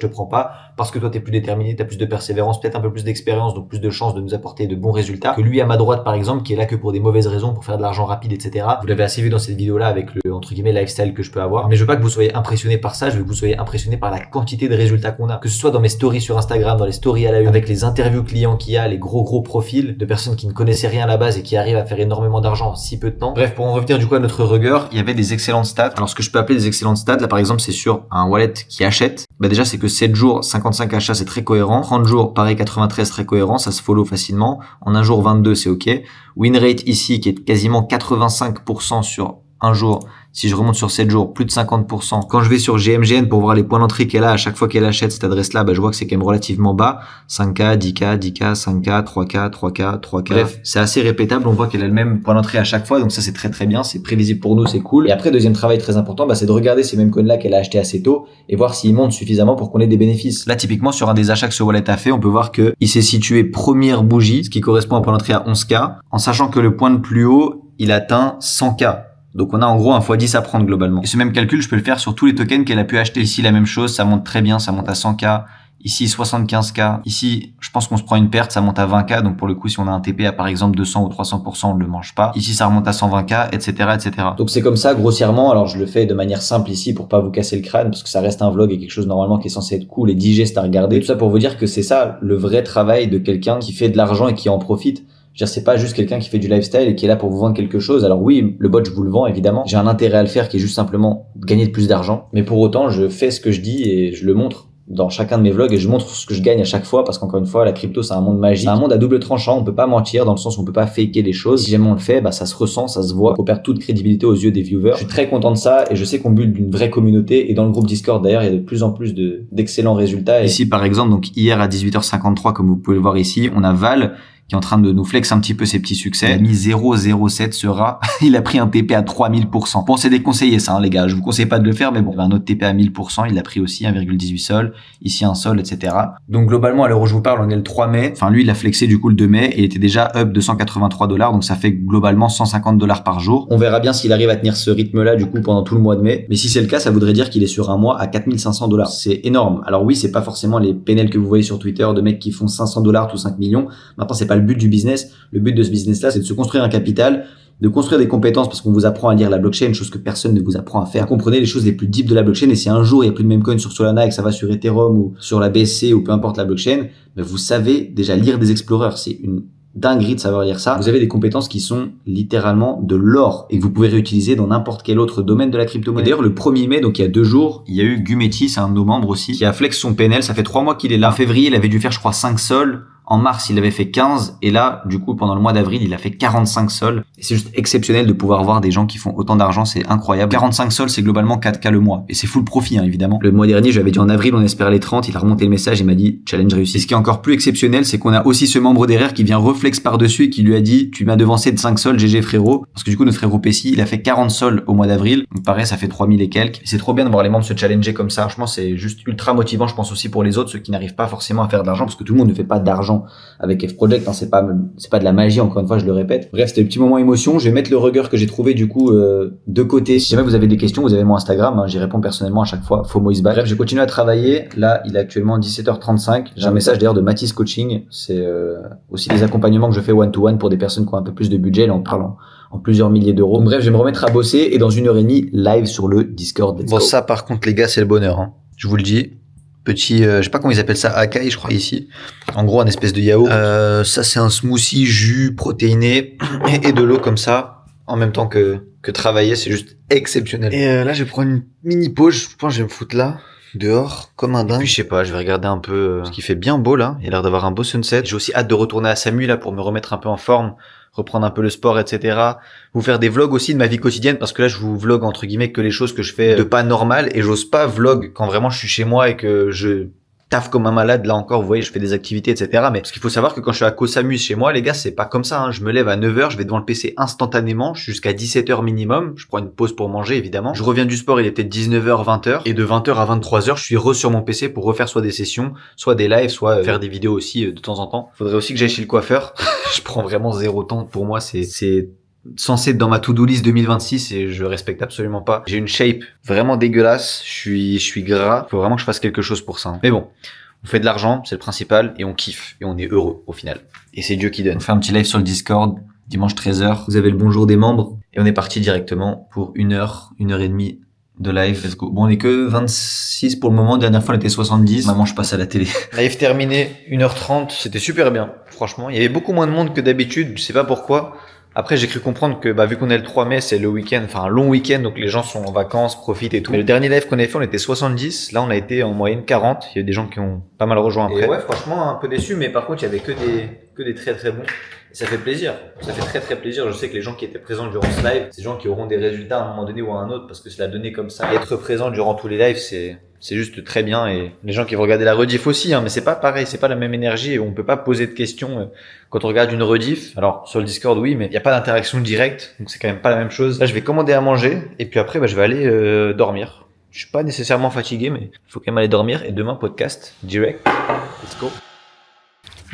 B: prends pas, parce que toi, t'es plus déterminé, t'as plus de persévérance, peut-être un peu plus d'expérience, donc plus de chances de nous apporter de bons résultats. Que lui, à ma droite, par exemple, qui est là que pour des mauvaises raisons, pour faire de l'argent rapide, etc. Vous l'avez assez vu dans cette vidéo-là avec le, entre guillemets, lifestyle que je peux avoir. Mais je veux pas que vous soyez impressionné par ça, je veux que vous soyez impressionné par la quantité de résultats qu'on a. Que ce soit dans mes stories sur Instagram, dans les stories à la une, avec les interviews clients qu'il y a, les gros profils de personnes qui ne connaissaient rien à la base et qui arrivent à faire énormément d'argent en si peu de temps. Bref, pour en revenir du coup à notre Rugger, il y avait des excellentes stats. Alors ce que je peux appeler des excellentes stats, là par exemple, c'est sur un wallet qui achète. Déjà c'est que 7 jours, 55 achats, c'est très cohérent. 30 jours, pareil, 93, très cohérent, ça se follow facilement. En un jour, 22, c'est ok. Win rate ici, qui est quasiment 85% sur un jour. Si je remonte sur 7 jours, plus de 50%. Quand je vais sur GMGN pour voir les points d'entrée qu'elle a à chaque fois qu'elle achète cette adresse-là, je vois que c'est quand même relativement bas. 5K, 10K, 10K, 5K, 3K, 3K, 3K. Bref, c'est assez répétable. On voit qu'elle a le même point d'entrée à chaque fois. Donc ça, c'est très bien. C'est prévisible pour nous, c'est cool. Et après, deuxième travail très important, c'est de regarder ces mêmes coins-là qu'elle a acheté assez tôt et voir s'ils montent suffisamment pour qu'on ait des bénéfices. Là, typiquement, sur un des achats que ce wallet a fait, on peut voir que il s'est situé première bougie, ce qui correspond à un point d'entrée à 11K, en sachant que le point de plus haut, il atteint 100K. Donc on a en gros un x10 à prendre globalement. Et ce même calcul, je peux le faire sur tous les tokens qu'elle a pu acheter. Ici, la même chose, ça monte très bien, ça monte à 100K. Ici, 75K. Ici, je pense qu'on se prend une perte, ça monte à 20K. Donc pour le coup, si on a un TP à par exemple 200 ou 300%, on ne le mange pas. Ici, ça remonte à 120K, etc., etc. Donc c'est comme ça, grossièrement. Alors je le fais de manière simple ici pour pas vous casser le crâne, parce que ça reste un vlog et quelque chose normalement qui est censé être cool et digeste à regarder. Tout ça pour vous dire que c'est ça le vrai travail de quelqu'un qui fait de l'argent et qui en profite. Je veux dire, c'est pas juste quelqu'un qui fait du lifestyle et qui est là pour vous vendre quelque chose. Alors oui, le bot, je vous le vends, évidemment. J'ai un intérêt à le faire qui est juste simplement gagner de plus d'argent. Mais pour autant, je fais ce que je dis et je le montre dans chacun de mes vlogs et je montre ce que je gagne à chaque fois parce qu'encore une fois, la crypto, c'est un monde magique. C'est un monde à double tranchant. On peut pas mentir dans le sens où on peut pas faker les choses. Si jamais on le fait, ça se ressent, ça se voit. Faut perdre toute crédibilité aux yeux des viewers. Je suis très content de ça et je sais qu'on build une vraie communauté et dans le groupe Discord, d'ailleurs, il y a de plus en plus d'excellents résultats. Ici, par exemple, donc hier à 18h53, comme vous pouvez le voir ici, on a Val qui est en train de nous flex un petit peu ses petits succès. Il a mis 0,07 ce rat. Il a pris un TP à 3000%. Bon, c'est déconseillé ça, les gars. Je vous conseille pas de le faire, mais bon. Il y avait un autre TP à 1000%. Il a pris aussi 1,18 sol. Ici, un sol, etc. Donc, globalement, à l'heure où je vous parle, on est le 3 mai. Enfin, lui, il a flexé du coup le 2 mai et il était déjà up de $183. Donc, ça fait globalement $150 par jour. On verra bien s'il arrive à tenir ce rythme-là, du coup, pendant tout le mois de mai. Mais si c'est le cas, ça voudrait dire qu'il est sur un mois à $4500. C'est énorme. Alors oui, c'est pas forcément les PNL que vous voyez sur Twitter de mecs qui font $500 ou 5 millions. Maintenant, c'est pas le but du business. Le but de ce business-là, c'est de se construire un capital de construire des compétences parce qu'on vous apprend à lire la blockchain, chose que personne ne vous apprend à faire. Comprenez les choses les plus deep de la blockchain et si un jour il n'y a plus de meme coin sur Solana et que ça va sur Ethereum ou sur la BSC ou peu importe la blockchain, vous savez déjà lire des explorers. C'est une dinguerie de savoir lire ça. Vous avez des compétences qui sont littéralement de l'or et que vous pouvez réutiliser dans n'importe quel autre domaine de la crypto-monnaie. D'ailleurs, le 1er mai, donc il y a 2 jours, il y a eu Gumetti, c'est un de nos membres aussi, qui a flex son PNL. Ça fait 3 mois qu'il est là. En février, il avait dû faire, je crois, 5 sols. En mars, il avait fait 15 et là, du coup, pendant le mois d'avril, il a fait 45 sols. Et c'est juste exceptionnel de pouvoir voir des gens qui font autant d'argent, c'est incroyable. 45 sols, c'est globalement 4K le mois. Et c'est full profit, évidemment. Le mois dernier, j'avais dit en avril, on espère les 30, il a remonté le message, il m'a dit challenge réussi. Et ce qui est encore plus exceptionnel, c'est qu'on a aussi ce membre derrière qui vient reflex par-dessus et qui lui a dit tu m'as devancé de 5 sols, GG frérot. Parce que du coup, notre frérot Pessi, il a fait 40 sols au mois d'avril. Donc pareil, ça fait 3000 et quelques. Et c'est trop bien de voir les membres se challenger comme ça. Franchement, c'est juste ultra motivant, je pense aussi pour les autres, ceux qui n'arrivent pas forcément à faire de l'argent parce que tout le monde ne fait pas d'argent avec Project, c'est pas de la magie, encore une fois je le répète. Bref, c'était le petit moment émotion. Je vais mettre le rugger que j'ai trouvé du coup de côté. Si jamais vous avez des questions, vous avez mon Instagram, j'y réponds personnellement à chaque fois. FOMO is back. Bref, je continue à travailler. Là, il est actuellement 17h35. J'ai un message d'ailleurs de Mathis Coaching. C'est aussi des accompagnements que je fais one-to-one pour des personnes qui ont un peu plus de budget. Là, on parle en plusieurs milliers d'euros. Donc, bref, je vais me remettre à bosser et dans 1h30 live sur le Discord. Bon, ça par contre les gars, c'est le bonheur. Je vous le dis. Petit, je sais pas comment ils appellent ça, acai, je crois, ici. En gros, un espèce de yaourt. Ça, c'est un smoothie, jus, protéiné, et de l'eau comme ça, en même temps que travailler, c'est juste exceptionnel. Et là, je vais prendre une mini pause, je pense que je vais me foutre là, dehors, comme un dingue. Puis, je sais pas, je vais regarder un peu ce qui fait bien beau, là. Il a l'air d'avoir un beau sunset. J'ai aussi hâte de retourner à Samu, là, pour me remettre un peu en forme, reprendre un peu le sport, etc. Vous faire des vlogs aussi de ma vie quotidienne parce que là je vous vlog entre guillemets que les choses que je fais de pas normal et j'ose pas vlog quand vraiment je suis chez moi et que je taffe comme un malade. Là encore vous voyez je fais des activités etc. Mais parce qu'il faut savoir que quand je suis à Koh Samui chez moi les gars c'est pas comme ça je me lève à 9h, je vais devant le PC instantanément, je suis jusqu'à 17h minimum, je prends une pause pour manger évidemment, je reviens du sport il est peut-être 19h 20h et de 20h à 23h je suis sur mon PC pour refaire soit des sessions, soit des lives, soit faire des vidéos aussi de temps en temps. Faudrait aussi que j'aille chez le coiffeur. Je prends vraiment zéro temps pour moi, c'est censé être dans ma to-do list 2026 et je respecte absolument pas. J'ai une shape vraiment dégueulasse, je suis gras, faut vraiment que je fasse quelque chose pour ça. Mais bon, on fait de l'argent, c'est le principal et on kiffe et on est heureux au final. Et c'est Dieu qui donne. On fait un petit live sur le Discord dimanche 13h. Vous avez le bonjour des membres et on est parti directement pour 1h30 de live. Let's go. Bon, on est que 26 pour le moment. Dernière fois, on était 70. Maman, je passe à la télé. Live terminé, 1h30. C'était super bien. Franchement, il y avait beaucoup moins de monde que d'habitude. Je sais pas pourquoi. Après, j'ai cru comprendre que, vu qu'on est le 3 mai, c'est le week-end, enfin, un long week-end, donc les gens sont en vacances, profitent et tout. Mais le dernier live qu'on avait fait, on était 70. Là, on a été en moyenne 40. Il y a des gens qui ont pas mal rejoint après. Et ouais, franchement, un peu déçu, mais par contre, il y avait que des très très bons. Et ça fait plaisir. Ça fait très très plaisir. Je sais que les gens qui étaient présents durant ce live, c'est des gens qui auront des résultats à un moment donné ou à un autre, parce que c'est la donnée comme ça. Et être présent durant tous les lives, c'est juste très bien et les gens qui vont regarder la rediff aussi, mais c'est pas pareil, c'est pas la même énergie et on peut pas poser de questions quand on regarde une rediff. Alors, sur le Discord, oui, mais il y a pas d'interaction directe, donc c'est quand même pas la même chose. Là, je vais commander à manger et puis après, je vais aller dormir. Je suis pas nécessairement fatigué, mais il faut quand même aller dormir et demain, podcast direct. Let's go.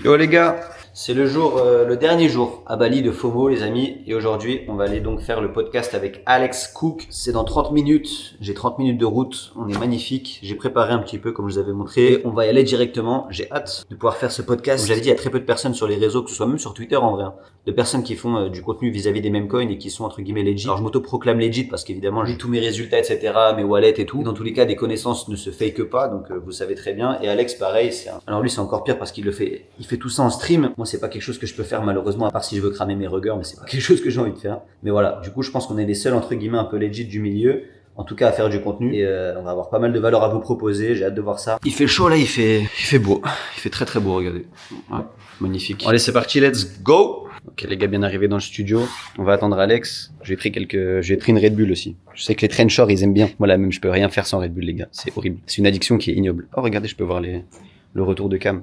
B: Yo les gars, c'est le dernier jour à Bali de FOMO les amis et aujourd'hui on va aller donc faire le podcast avec Alex Cook. C'est dans 30 minutes, j'ai 30 minutes de route, on est magnifique, j'ai préparé un petit peu comme je vous avais montré et on va y aller directement. J'ai hâte de pouvoir faire ce podcast. Comme je l'avais dit, il y a très peu de personnes sur les réseaux, que ce soit même sur Twitter en vrai, de personnes qui font du contenu vis-à-vis des meme coins et qui sont entre guillemets legit. Alors je m'auto-proclame legit parce qu'évidemment j'ai tous mes résultats etc, mes wallets et tout. Dans tous les cas des connaissances ne se fake pas, donc vous savez très bien. Et Alex pareil, alors lui c'est encore pire parce qu'il fait tout ça en stream. Moi c'est pas quelque chose que je peux faire malheureusement à part si je veux cramer mes ruggers, mais c'est pas quelque chose que j'ai envie de faire. Mais voilà, du coup je pense qu'on est les seuls entre guillemets un peu legit du milieu, en tout cas à faire du contenu et on va avoir pas mal de valeur à vous proposer, j'ai hâte de voir ça. Il fait chaud là, il fait beau, il fait très très beau, regardez. Ouais, magnifique. Allez c'est parti, let's go. Ok les gars, bien arrivés dans le studio, on va attendre Alex. J'ai pris une Red Bull aussi. Je sais que les trenchers ils aiment bien. Moi là même je peux rien faire sans Red Bull les gars, c'est horrible. C'est une addiction qui est ignoble. Oh regardez, je peux voir le retour de cam.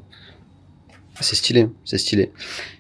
B: C'est stylé, c'est stylé.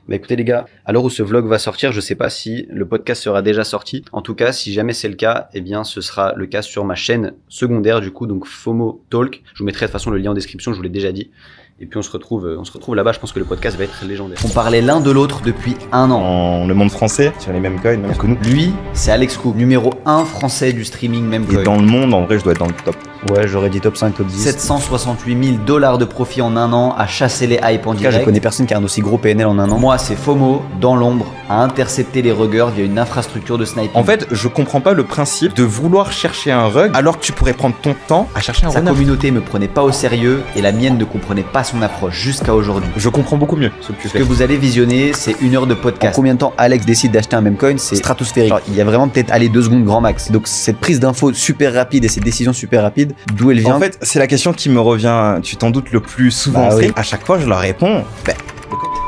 B: Bah écoutez les gars, à l'heure où ce vlog va sortir, je sais pas si le podcast sera déjà sorti. En tout cas, si jamais c'est le cas, eh bien ce sera le cas sur ma chaîne secondaire du coup, donc FOMO Talk. Je vous mettrai de toute façon le lien en description, je vous l'ai déjà dit. Et puis on se retrouve là-bas, je pense que le podcast va être légendaire. On parlait l'un de l'autre depuis 1 an.
J: En le monde français, sur les meme coins, même que nous.
B: Lui, c'est Alex Cook, numéro 1 français du streaming meme coin.
J: Et dans le monde, en vrai, je dois être dans le top.
B: Ouais, j'aurais dit top 5, top 10. 768 000 $ de profit en 1 an, à chasser les hypes en direct.
J: Je connais personne qui a un aussi gros PNL en 1 an.
B: Moi, c'est FOMO, dans l'ombre, à intercepter les ruggers via une infrastructure de sniping.
J: En fait, je comprends pas le principe de vouloir chercher un rug alors que tu pourrais prendre ton temps à chercher un
B: sa
J: renard.
B: communauté me prenait pas au sérieux et la mienne ne comprenait pas son approche jusqu'à aujourd'hui.
J: Je comprends beaucoup mieux ce que tu
B: Ce
J: fais.
B: que vous allez visionner, c'est 1 heure de podcast. En combien de temps Alex décide d'acheter un memecoin, c'est stratosphérique. Genre, il y a vraiment peut-être 2 secondes grand max. Donc cette prise d'infos super rapide et cette décision super rapide, d'où elle vient?
J: En fait, c'est la question qui me revient, tu t'en doutes, le plus souvent.
B: Bah oui.
J: À chaque fois, je leur réponds,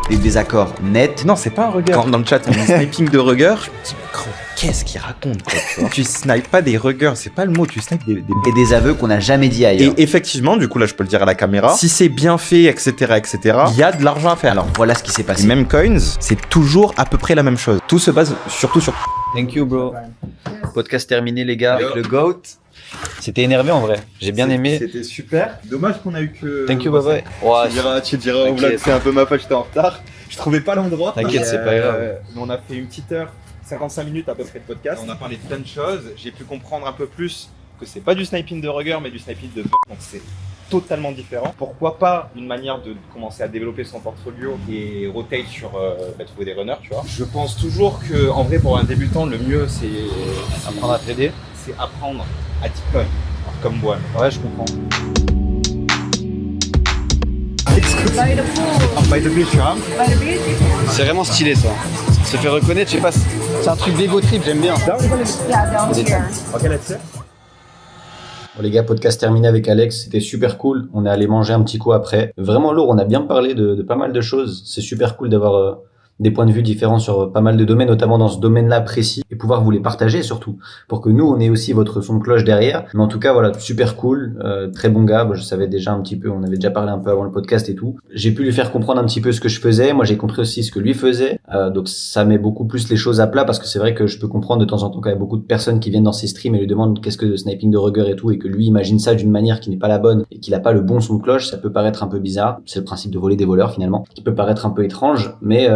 B: des désaccords nets.
J: non, c'est pas un rugger. Quand dans le chat, on dit sniping de rugger, je me dis, mais gros, qu'est-ce qu'il raconte, quoi, tu vois. Tu snipes pas des ruggers, c'est pas le mot, tu snipes des...
B: Et des aveux qu'on n'a jamais dit ailleurs.
J: Et effectivement, du coup, là, je peux le dire à la caméra, si c'est bien fait, etc., il y a de l'argent à faire.
B: Alors voilà ce qui s'est
J: Les
B: passé.
J: mêmes coins, c'est toujours à peu près la même chose. Tout se base surtout sur...
B: Thank you bro. Podcast terminé les gars avec le GOAT. C'était énervé en vrai. J'ai bien aimé.
J: C'était super. Dommage qu'on a eu que...
B: Thank you, bye bye. Ouais,
J: Tu diras au vlog, c'est un peu ma faute, j'étais en retard. Je trouvais pas l'endroit.
B: T'inquiète, c'est pas grave.
J: Mais on a fait une petite heure, 55 minutes à peu près de podcast. On a parlé de plein de choses. J'ai pu comprendre un peu plus que c'est pas du sniping de rugger, mais du sniping de donc c'est totalement différent. Pourquoi pas une manière de commencer à développer son portfolio et rotate sur trouver des runners, tu vois. Je pense toujours que, en vrai, pour un débutant, le mieux c'est
B: apprendre à trader.
J: C'est apprendre à deploy, comme moi.
B: Ouais, je comprends. C'est vraiment stylé ça. Se fait reconnaître, je sais pas, c'est un truc d'ego trip, j'aime bien. Bon les gars, podcast terminé avec Alex, c'était super cool. On est allé manger un petit coup après. Vraiment lourd, on a bien parlé de pas mal de choses. C'est super cool d'avoir des points de vue différents sur pas mal de domaines, notamment dans ce domaine-là précis, et pouvoir vous les partager surtout, pour que nous, on ait aussi votre son de cloche derrière. Mais en tout cas, voilà, super cool, très bon gars. Je savais déjà un petit peu, on avait déjà parlé un peu avant le podcast et tout. J'ai pu lui faire comprendre un petit peu ce que je faisais. Moi, j'ai compris aussi ce que lui faisait. Donc, ça met beaucoup plus les choses à plat, parce que c'est vrai que je peux comprendre de temps en temps quand il y a beaucoup de personnes qui viennent dans ses streams et lui demandent qu'est-ce que le sniping de rugger et tout, et que lui imagine ça d'une manière qui n'est pas la bonne et qu'il a pas le bon son de cloche. Ça peut paraître un peu bizarre. C'est le principe de voler des voleurs finalement, qui peut paraître un peu étrange, mais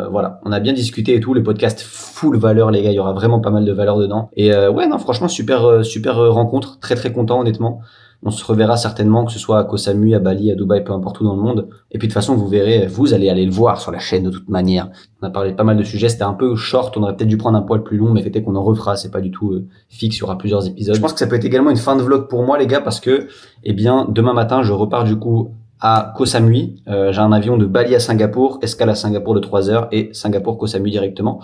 B: voilà, on a bien discuté et tout. Le podcast full valeur les gars, il y aura vraiment pas mal de valeur dedans. Et ouais non franchement super rencontre, très content honnêtement. On se reverra certainement, que ce soit à Koh Samui, à Bali, à Dubaï, peu importe où dans le monde. Et puis de toute façon vous verrez, vous allez aller le voir sur la chaîne de toute manière. On a parlé de pas mal de sujets, c'était un peu short, on aurait peut-être dû prendre un poil plus long, mais peut-être qu'on en refera, c'est pas du tout fixe, il y aura plusieurs épisodes. Je pense que ça peut être également une fin de vlog pour moi les gars, parce que eh bien demain matin je repars du coup à Koh Samui. J'ai un avion de Bali à Singapour, escale à Singapour de 3 heures et Singapour Koh Samui directement.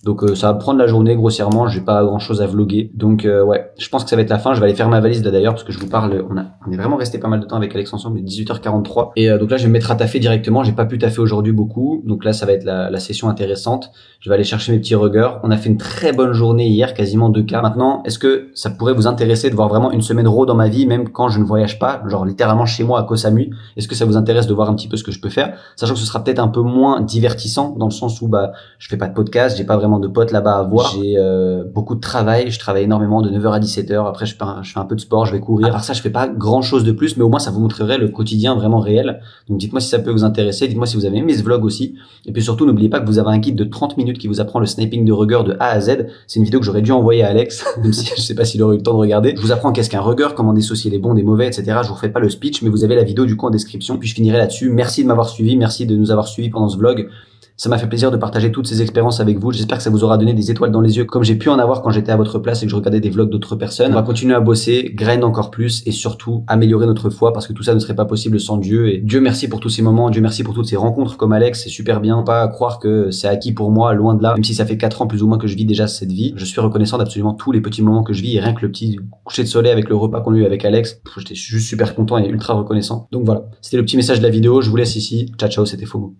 B: Donc ça va prendre la journée grossièrement, j'ai pas grand chose à vlogger. Donc ouais, je pense que ça va être la fin. Je vais aller faire ma valise là d'ailleurs, parce que je vous parle, on est vraiment resté pas mal de temps avec Alex ensemble, 18h43. Et donc là je vais me mettre à taffer directement, j'ai pas pu taffer aujourd'hui beaucoup. Donc là ça va être la session intéressante. Je vais aller chercher mes petits ruggers. On a fait une très bonne journée hier, quasiment 2K. Maintenant, est-ce que ça pourrait vous intéresser de voir vraiment une semaine raw dans ma vie, même quand je ne voyage pas, genre littéralement chez moi à Koh Samui? Est-ce que ça vous intéresse de voir un petit peu ce que je peux faire, sachant que ce sera peut-être un peu moins divertissant dans le sens où bah je fais pas de podcast, j'ai pas vraiment de potes là-bas à voir, j'ai beaucoup de travail, je travaille énormément de 9h à 17h, après je fais un peu de sport, je vais courir. À part ça, je fais pas grand chose de plus, mais au moins ça vous montrerait le quotidien vraiment réel. Donc dites-moi si ça peut vous intéresser, dites-moi si vous avez aimé ce vlog aussi. Et puis surtout, n'oubliez pas que vous avez un guide de 30 minutes qui vous apprend le sniping de rugger de A à Z. C'est une vidéo que j'aurais dû envoyer à Alex, même si je sais pas s'il aurait eu le temps de regarder. Je vous apprends qu'est-ce qu'un rugger, comment dissocier les bons des mauvais, etc. Je vous refais pas le speech, mais vous avez la vidéo du coup en description. Puis je finirai là-dessus. Merci de m'avoir suivi, merci de nous avoir suivis pendant ce vlog. Ça m'a fait plaisir de partager toutes ces expériences avec vous. J'espère que ça vous aura donné des étoiles dans les yeux, comme j'ai pu en avoir quand j'étais à votre place et que je regardais des vlogs d'autres personnes. On va continuer à bosser, grind encore plus et surtout améliorer notre foi, parce que tout ça ne serait pas possible sans Dieu. Et Dieu merci pour tous ces moments, Dieu merci pour toutes ces rencontres comme Alex, c'est super bien. Pas croire que c'est acquis pour moi, loin de là. Même si ça fait 4 ans plus ou moins que je vis déjà cette vie, je suis reconnaissant d'absolument tous les petits moments que je vis, et rien que le petit coucher de soleil avec le repas qu'on a eu avec Alex, j'étais juste super content et ultra reconnaissant. Donc voilà, c'était le petit message de la vidéo. Je vous laisse ici. Ciao ciao, c'était FOMO.